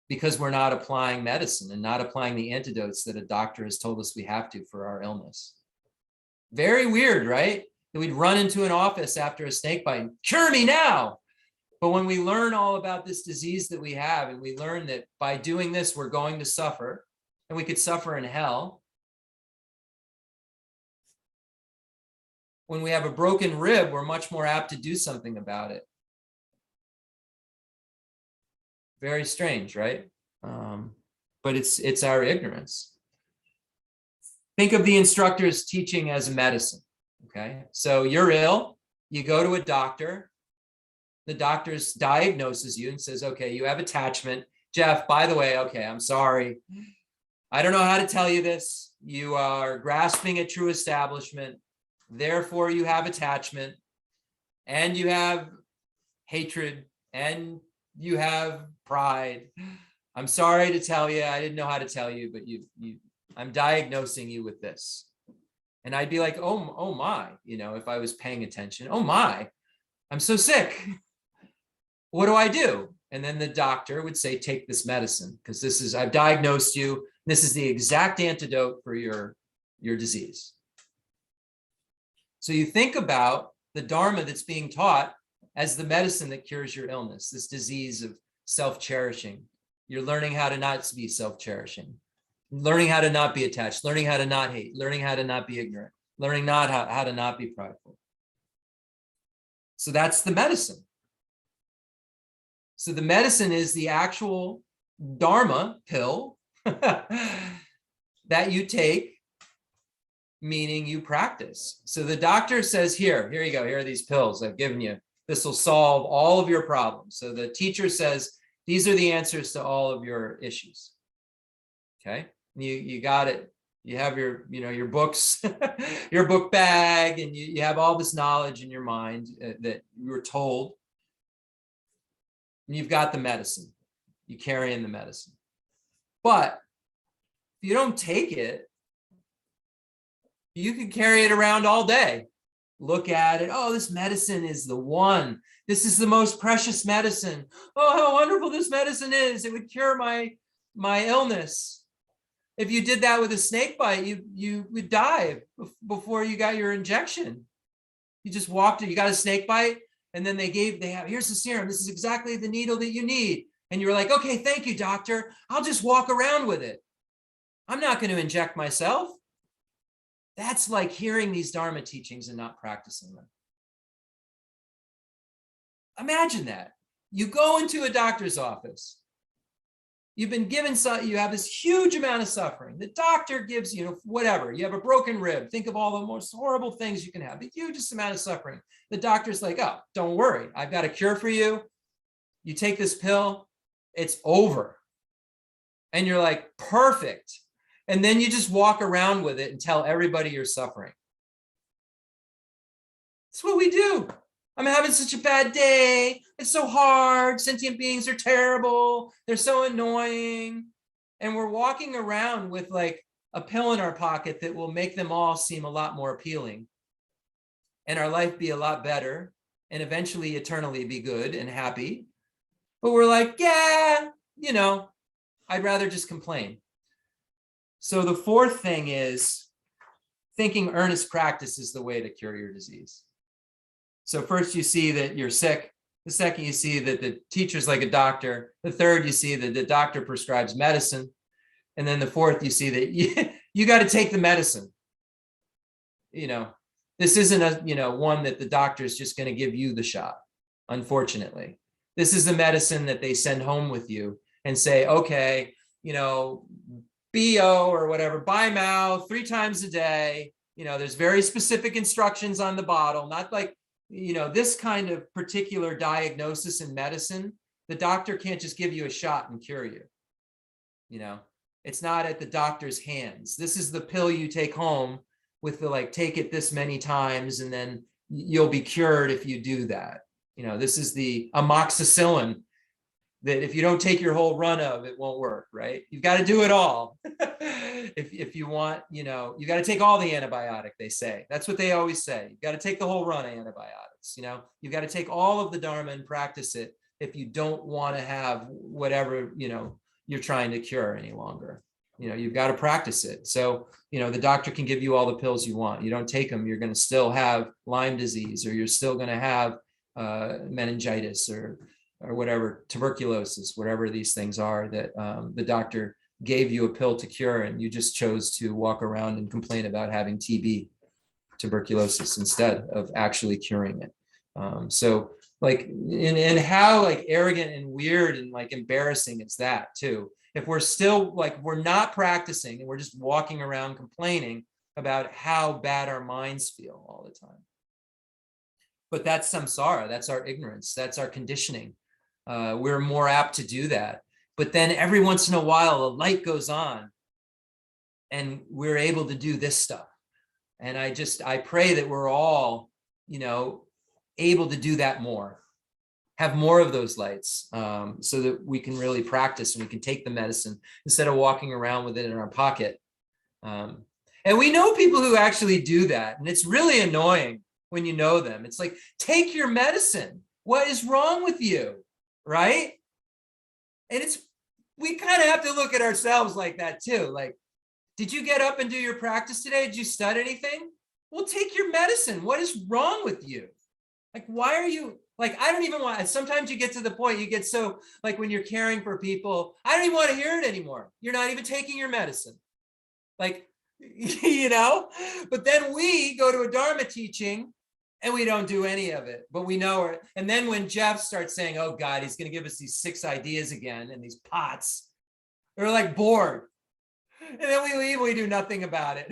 because we're not applying medicine and not applying the antidotes that a doctor has told us we have to for our illness? Very weird, right? That we'd run into an office after a snake bite, cure me now. But when we learn all about this disease that we have, and we learn that by doing this, we're going to suffer, and we could suffer in hell. When we have a broken rib, we're much more apt to do something about it. Very strange, right? But it's our ignorance. Think of the instructor's teaching as a medicine, okay? So you're ill, you go to a doctor, the doctor diagnoses you and says, okay, you have attachment. Jeff, by the way, okay, I'm sorry. I don't know how to tell you this. You are grasping at true establishment. Therefore, you have attachment, and you have hatred, and you have pride. I'm sorry to tell you. I didn't know how to tell you, but I'm diagnosing you with this. And I'd be like, oh my, if I was paying attention, oh my, I'm so sick. What do I do? And then the doctor would say, take this medicine, because I've diagnosed you. This is the exact antidote for your disease. So you think about the dharma that's being taught as the medicine that cures your illness, this disease of self-cherishing. You're learning how to not be self-cherishing, learning how to not be attached, learning how to not hate, learning how to not be ignorant, learning how to not be prideful. So that's the medicine. So the medicine is the actual dharma pill that you take, meaning you practice. So the doctor says, here you go. Here are these pills I've given you. This will solve all of your problems. So the teacher says, these are the answers to all of your issues. Okay. You got it. You have your books, your book bag, and you have all this knowledge in your mind that you were told. And you've got the medicine. You carry in the medicine. But if you don't take it, you can carry it around all day. Look at it. Oh, this medicine is the one. This is the most precious medicine. Oh, how wonderful this medicine is. It would cure my illness. If you did that with a snake bite, you would die before you got your injection. You just walked in, you got a snake bite, and then here's the serum. This is exactly the needle that you need. And you were like, okay, thank you, doctor. I'll just walk around with it. I'm not going to inject myself. That's like hearing these dharma teachings and not practicing them. Imagine that. You go into a doctor's office. You've been given, you have this huge amount of suffering. The doctor gives you, whatever. You have a broken rib. Think of all the most horrible things you can have, the hugest amount of suffering. The doctor's like, oh, don't worry. I've got a cure for you. You take this pill, it's over. And you're like, perfect. And then you just walk around with it and tell everybody you're suffering. That's what we do. I'm having such a bad day. It's so hard. Sentient beings are terrible. They're so annoying. And we're walking around with like a pill in our pocket that will make them all seem a lot more appealing. And our life be a lot better and eventually eternally be good and happy. But we're like, yeah, you know, I'd rather just complain. So the fourth thing is thinking earnest practice is the way to cure your disease. So first you see that you're sick. The second, you see that the teacher's like a doctor. The third, you see that the doctor prescribes medicine. And then the fourth, you see that you got to take the medicine. You know, this isn't a, you know, one that the doctor is just going to give you the shot. Unfortunately, this is the medicine that they send home with you and say, okay, you know, BO or whatever, by mouth 3 times a day. You know, there's very specific instructions on the bottle, not like, you know, this kind of particular diagnosis in medicine. The doctor can't just give you a shot and cure you. You know, it's not at the doctor's hands. This is the pill you take home with the like, take it this many times and then you'll be cured if you do that. You know, this is the amoxicillin that if you don't take your whole run of, it won't work, right? You've got to do it all. if you want, you know, you got to take all the antibiotic, they say. That's what they always say. You've got to take the whole run of antibiotics, you know, you've got to take all of the dharma and practice it if you don't want to have whatever, you know, you're trying to cure any longer. You know, you've got to practice it. So, you know, the doctor can give you all the pills you want. You don't take them, you're going to still have Lyme disease, or you're still going to have meningitis or whatever, tuberculosis, whatever these things are that the doctor gave you a pill to cure, and you just chose to walk around and complain about having TB, tuberculosis, instead of actually curing it. So like, and how like arrogant and weird and like embarrassing is that too. If we're still like, we're not practicing and we're just walking around complaining about how bad our minds feel all the time. But that's samsara, that's our ignorance, that's our conditioning. We're more apt to do that. But then every once in a while, a light goes on and we're able to do this stuff. And I pray that we're all, you know, able to do that more, have more of those lights, so that we can really practice and we can take the medicine instead of walking around with it in our pocket. And we know people who actually do that. And it's really annoying when you know them. It's like, take your medicine. What is wrong with you? Right? And we kind of have to look at ourselves like that too. Like, did you get up and do your practice today? Did you study anything? Well, take your medicine. What is wrong with you? Like, why are you like, I don't even want, sometimes you get to the point, you get so like when you're caring for people, I don't even want to hear it anymore. You're not even taking your medicine. Like, you know, but then we go to a Dharma teaching and we don't do any of it, but we know it. And then when Jeff starts saying, oh God, he's going to give us these 6 ideas again and these pots, we're like bored. And then we leave, we do nothing about it.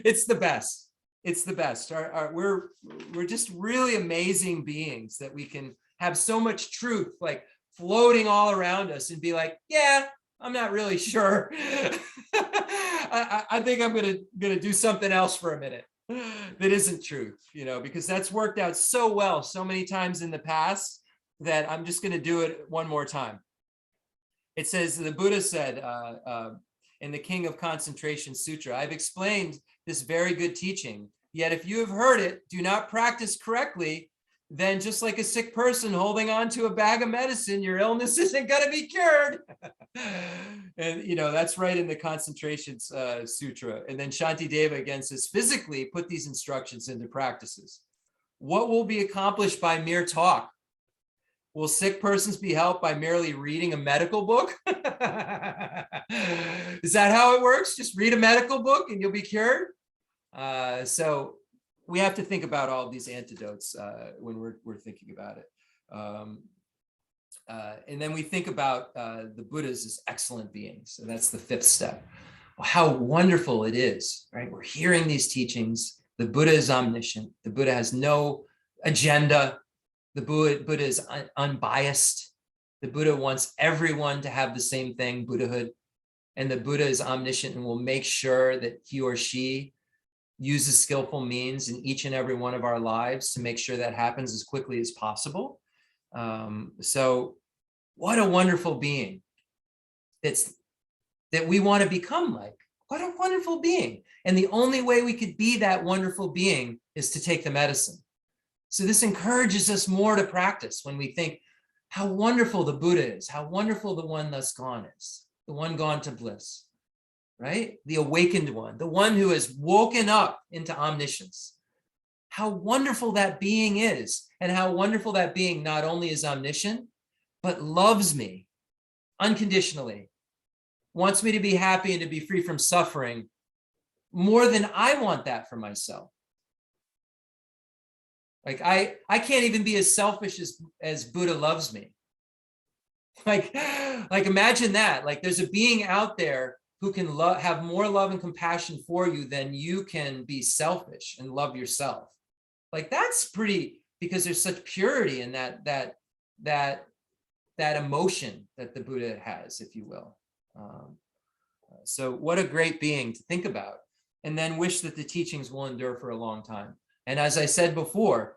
It's the best. It's the best. We're just really amazing beings that we can have so much truth like floating all around us and be like, yeah, I'm not really sure. I think I'm gonna do something else for a minute that isn't truth, you know, because that's worked out so well so many times in the past that I'm just gonna do it one more time. It says, the Buddha said in the King of Concentration Sutra, I've explained this very good teaching, yet if you have heard it, do not practice correctly, then just like a sick person holding on to a bag of medicine, your illness isn't going to be cured. And, you know, that's right in the Concentration Sutra. And then Shantideva again says, physically put these instructions into practices. What will be accomplished by mere talk? Will sick persons be helped by merely reading a medical book? Is that how it works? Just read a medical book and you'll be cured? So we have to think about all of these antidotes when we're thinking about it. And then we think about the Buddhas as excellent beings. So that's the 5th step. How wonderful it is, right? We're hearing these teachings. The Buddha is omniscient. The Buddha has no agenda. The Buddha is unbiased. The Buddha wants everyone to have the same thing, Buddhahood. and the Buddha is omniscient and will make sure that he or she uses skillful means in each and every one of our lives to make sure that happens as quickly as possible. So what a wonderful being that we want to become like. What a wonderful being. And the only way we could be that wonderful being is to take the medicine. So this encourages us more to practice when we think how wonderful the Buddha is, how wonderful the one thus gone is, the one gone to bliss, right? The awakened one, the one who has woken up into omniscience. How wonderful that being is, and how wonderful that being not only is omniscient, but loves me unconditionally, wants me to be happy and to be free from suffering more than I want that for myself. Like I can't even be as selfish as Buddha loves me. Like imagine that. Like there's a being out there who can have more love and compassion for you than you can be selfish and love yourself. Like that's pretty, because there's such purity in that emotion that the Buddha has, if you will. So what a great being to think about, and then wish that the teachings will endure for a long time. And as I said before,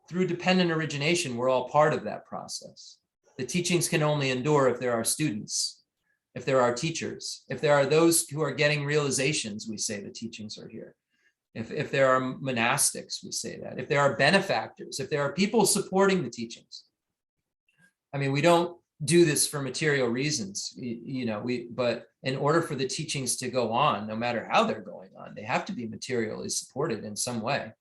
through dependent origination, we're all part of that process. The teachings can only endure if there are students, if there are teachers, if there are those who are getting realizations, we say the teachings are here. If there are monastics, we say that. If there are benefactors, if there are people supporting the teachings. I mean, we don't do this for material reasons, but in order for the teachings to go on, no matter how they're going on, they have to be materially supported in some way,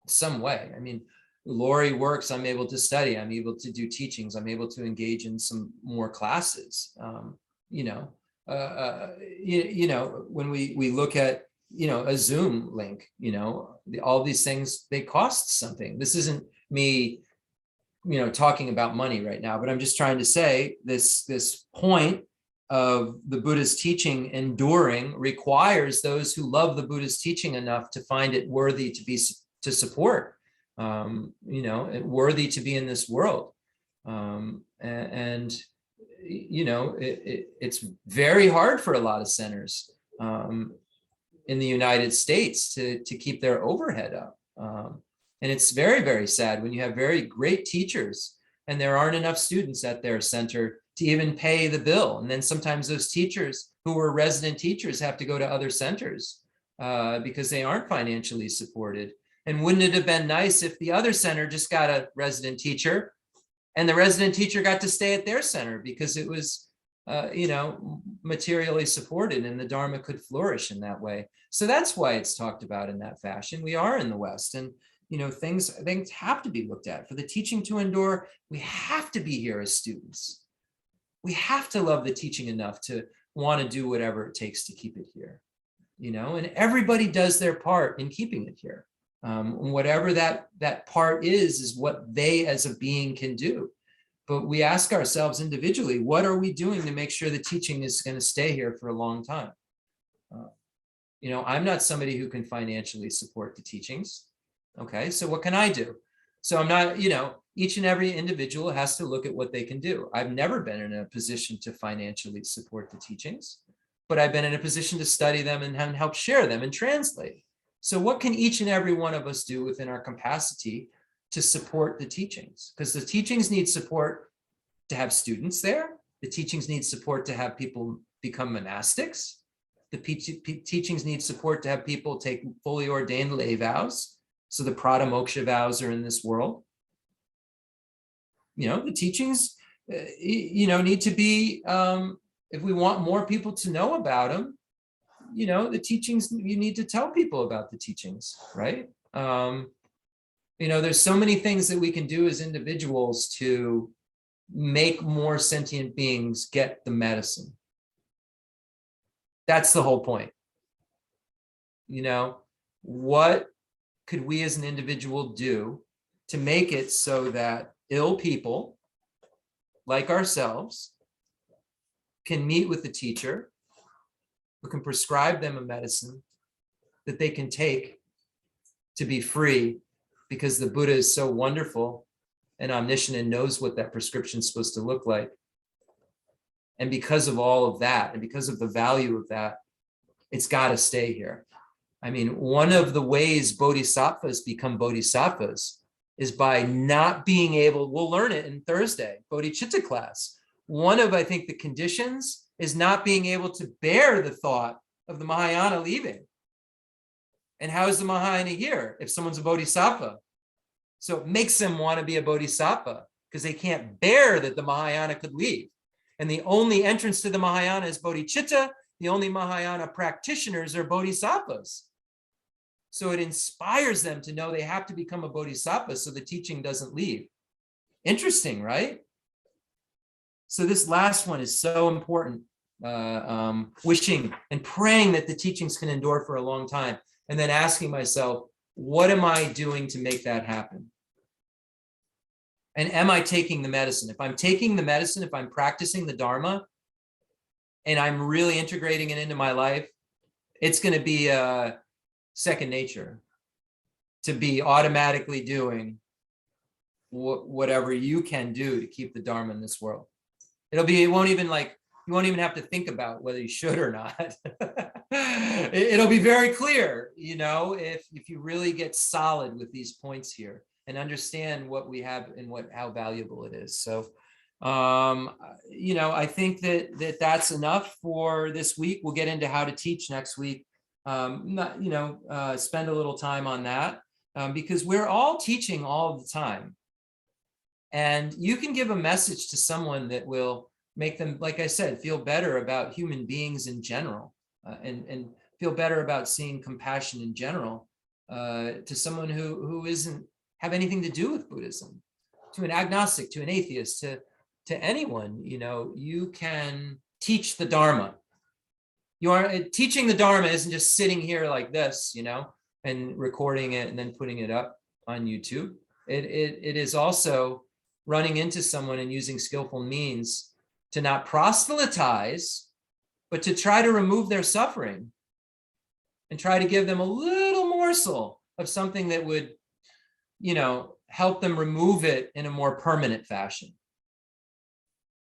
some way. I mean, Lori works, I'm able to study, I'm able to do teachings, I'm able to engage in some more classes. When we look at, a Zoom link, all these things, they cost something. This isn't me, talking about money right now, but I'm just trying to say this point of the Buddha's teaching enduring requires those who love the Buddha's teaching enough to find it worthy to support, worthy to be in this world. It's very hard for a lot of centers in the United States to keep their overhead up. And it's very, very sad when you have very great teachers and there aren't enough students at their center to even pay the bill. And then sometimes those teachers who were resident teachers have to go to other centers because they aren't financially supported. And wouldn't it have been nice if the other center just got a resident teacher and the resident teacher got to stay at their center because it was, materially supported, and the Dharma could flourish in that way. So that's why it's talked about in that fashion. We are in the West, and things have to be looked at. For the teaching to endure, we have to be here as students. We have to love the teaching enough to want to do whatever it takes to keep it here, and everybody does their part in keeping it here. Whatever that part is what they as a being can do. But we ask ourselves individually, what are we doing to make sure the teaching is going to stay here for a long time? I'm not somebody who can financially support the teachings. Okay, so what can I do? So I'm not, each and every individual has to look at what they can do. I've never been in a position to financially support the teachings, but I've been in a position to study them and help share them and translate. So what can each and every one of us do within our capacity to support the teachings? Because the teachings need support to have students there. The teachings need support to have people become monastics. The teachings need support to have people take fully ordained lay vows. So the prada moksha vows are in this world. The teachings, need to be, if we want more people to know about them, the teachings, you need to tell people about the teachings, right? There's so many things that we can do as individuals to make more sentient beings get the medicine. That's the whole point. What could we as an individual do to make it so that ill people like ourselves can meet with the teacher who can prescribe them a medicine that they can take to be free, because the Buddha is so wonderful and omniscient and knows what that prescription is supposed to look like. And because of all of that, and because of the value of that, it's got to stay here. I mean, one of the ways bodhisattvas become bodhisattvas is by not being able, we'll learn it in Thursday, bodhicitta class. One of, I think, the conditions is not being able to bear the thought of the Mahayana leaving. And how is the Mahayana here if someone's a bodhisattva? So it makes them want to be a bodhisattva because they can't bear that the Mahayana could leave. And the only entrance to the Mahayana is bodhicitta. The only Mahayana practitioners are bodhisattvas. So it inspires them to know they have to become a bodhisattva so the teaching doesn't leave. Interesting, right? So this last one is so important. Wishing and praying that the teachings can endure for a long time. And then asking myself, what am I doing to make that happen? And am I taking the medicine? If I'm taking the medicine, if I'm practicing the dharma, and I'm really integrating it into my life, it's going to be second nature to be automatically doing whatever you can do to keep the dharma in this world. You won't even have to think about whether you should or not. It'll be very clear, if you really get solid with these points here and understand what we have and how valuable it is. So, I think that's enough for this week. We'll get into how to teach next week. Spend a little time on that because we're all teaching all the time. And you can give a message to someone that will make them, like I said, feel better about human beings in general, and feel better about seeing compassion in general to someone who isn't have anything to do with Buddhism, to an agnostic, to an atheist, to anyone. You can teach the Dharma. Teaching the Dharma isn't just sitting here like this, and recording it and then putting it up on YouTube. It is also running into someone and using skillful means to not proselytize, but to try to remove their suffering and try to give them a little morsel of something that would, help them remove it in a more permanent fashion.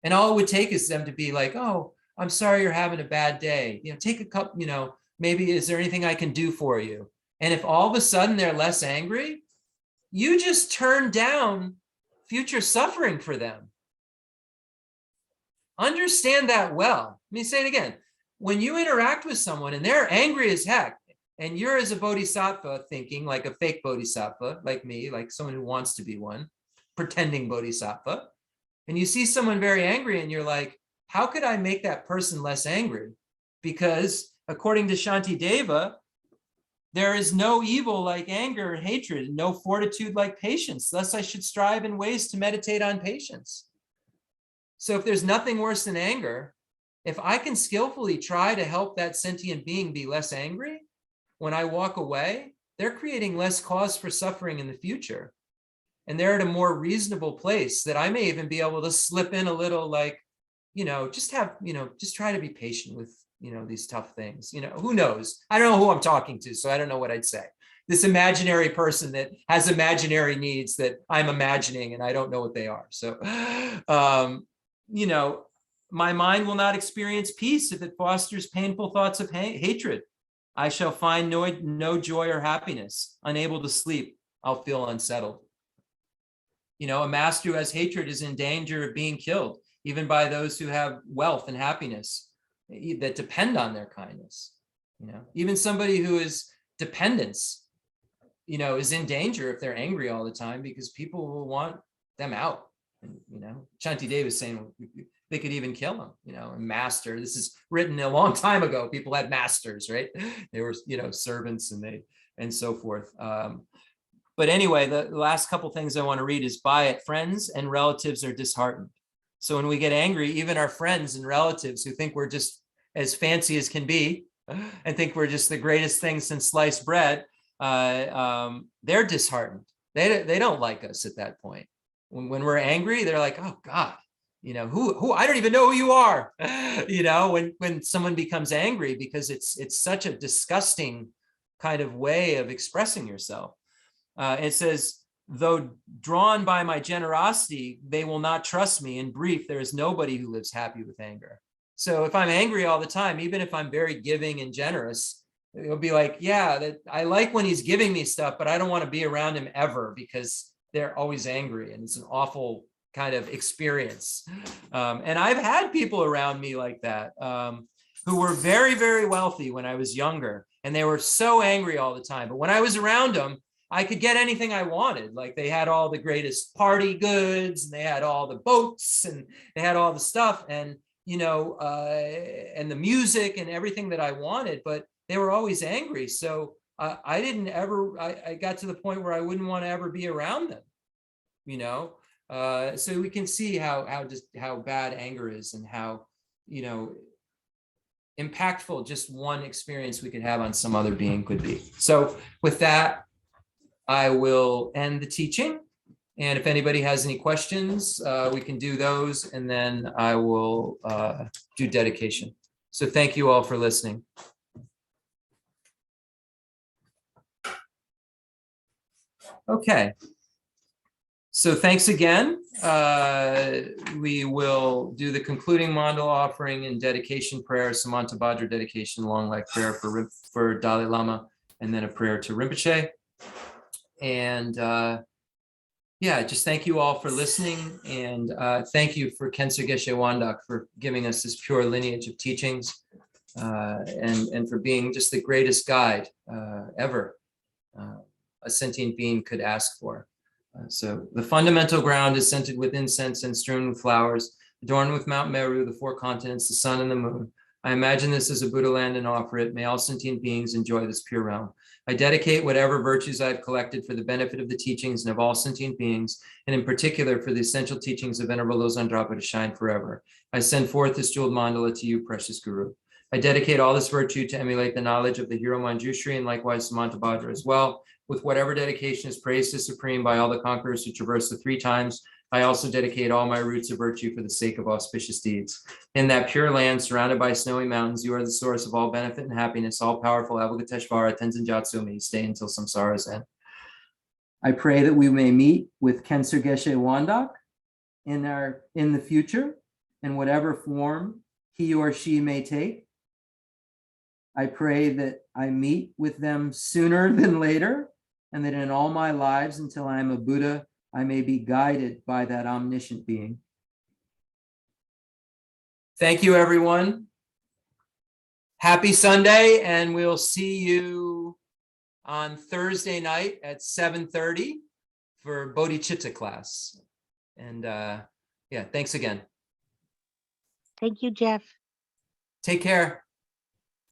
And all it would take is them to be like, oh, I'm sorry you're having a bad day. Take a cup, maybe is there anything I can do for you? And if all of a sudden they're less angry, you just turn down future suffering for them. Understand that well. Let me say it again. When you interact with someone and they're angry as heck, and you're as a bodhisattva thinking like a fake bodhisattva, like me, like someone who wants to be one, pretending bodhisattva, and you see someone very angry and you're like, how could I make that person less angry? Because according to Shantideva, there is no evil like anger and hatred, and no fortitude like patience. Thus, I should strive in ways to meditate on patience. So if there's nothing worse than anger, if I can skillfully try to help that sentient being be less angry, when I walk away, they're creating less cause for suffering in the future. And they're at a more reasonable place that I may even be able to slip in a little like, just try to be patient with, these tough things. Who knows? I don't know who I'm talking to, so I don't know what I'd say. This imaginary person that has imaginary needs that I'm imagining and I don't know what they are. So, my mind will not experience peace if it fosters painful thoughts of hatred. I shall find no joy or happiness. Unable to sleep, I'll feel unsettled. A master who has hatred is in danger of being killed, even by those who have wealth and happiness that depend on their kindness. Even somebody who is dependence, is in danger if they're angry all the time, because people will want them out. And, Shantideva was saying they could even kill him, a master. This is written a long time ago. People had masters, right? They were, servants and so forth. But anyway, the last couple things I want to read is by it, friends and relatives are disheartened. So when we get angry, even our friends and relatives who think we're just as fancy as can be and think we're just the greatest thing since sliced bread, they're disheartened. They don't like us at that point. When we're angry, they're like, oh God, who I don't even know who you are. When someone becomes angry, because it's such a disgusting kind of way of expressing yourself. It says, though drawn by my generosity, they will not trust me. In brief, there is nobody who lives happy with anger. So if I'm angry all the time, even if I'm very giving and generous, it'll be like, yeah, that I like when he's giving me stuff, but I don't want to be around him ever because they're always angry. And it's an awful kind of experience. And I've had people around me like that, who were very, very wealthy when I was younger, and they were so angry all the time. But when I was around them, I could get anything I wanted. Like they had all the greatest party goods, and they had all the boats, and they had all the stuff, and and the music and everything that I wanted, but they were always angry. So I didn't ever, I got to the point where I wouldn't want to ever be around them, so we can see how bad anger is, and how, impactful just one experience we could have on some other being could be. So with that, I will end the teaching. And if anybody has any questions, we can do those, and then I will do dedication. So thank you all for listening. Okay. So thanks again. We will do the concluding mandala offering and dedication prayer, Samanta Bhadra dedication, long life prayer for Dalai Lama, and then a prayer to Rinpoche. And yeah, just thank you all for listening, and thank you for Khenso Geshe Wandak for giving us this pure lineage of teachings, and for being just the greatest guide ever a sentient being could ask for. So the fundamental ground is scented with incense and strewn with flowers, adorned with Mount Meru, the 4 continents, the sun and the moon. I imagine this as a Buddha land and offer it. May all sentient beings enjoy this pure realm. I dedicate whatever virtues I've collected for the benefit of the teachings and of all sentient beings, and in particular for the essential teachings of Venerable Losang Drapa to shine forever. I send forth this jeweled mandala to you, precious Guru. I dedicate all this virtue to emulate the knowledge of the hero Manjushri and likewise Samanta Bhadra as well. With whatever dedication is praised to Supreme by all the conquerors who traverse the 3 times, I also dedicate all my roots of virtue for the sake of auspicious deeds. In that pure land, surrounded by snowy mountains, you are the source of all benefit and happiness, all powerful Avalokiteshvara, Tenzin Gyatso, may you stay until samsara's end. I pray that we may meet with Khenso Geshe Wandak in the future, in whatever form he or she may take. I pray that I meet with them sooner than later, and that in all my lives until I am a Buddha, I may be guided by that omniscient being. Thank you, everyone. Happy Sunday, and we'll see you on Thursday night at 7:30 for Bodhicitta class. And yeah, thanks again. Thank you, Jeff. Take care.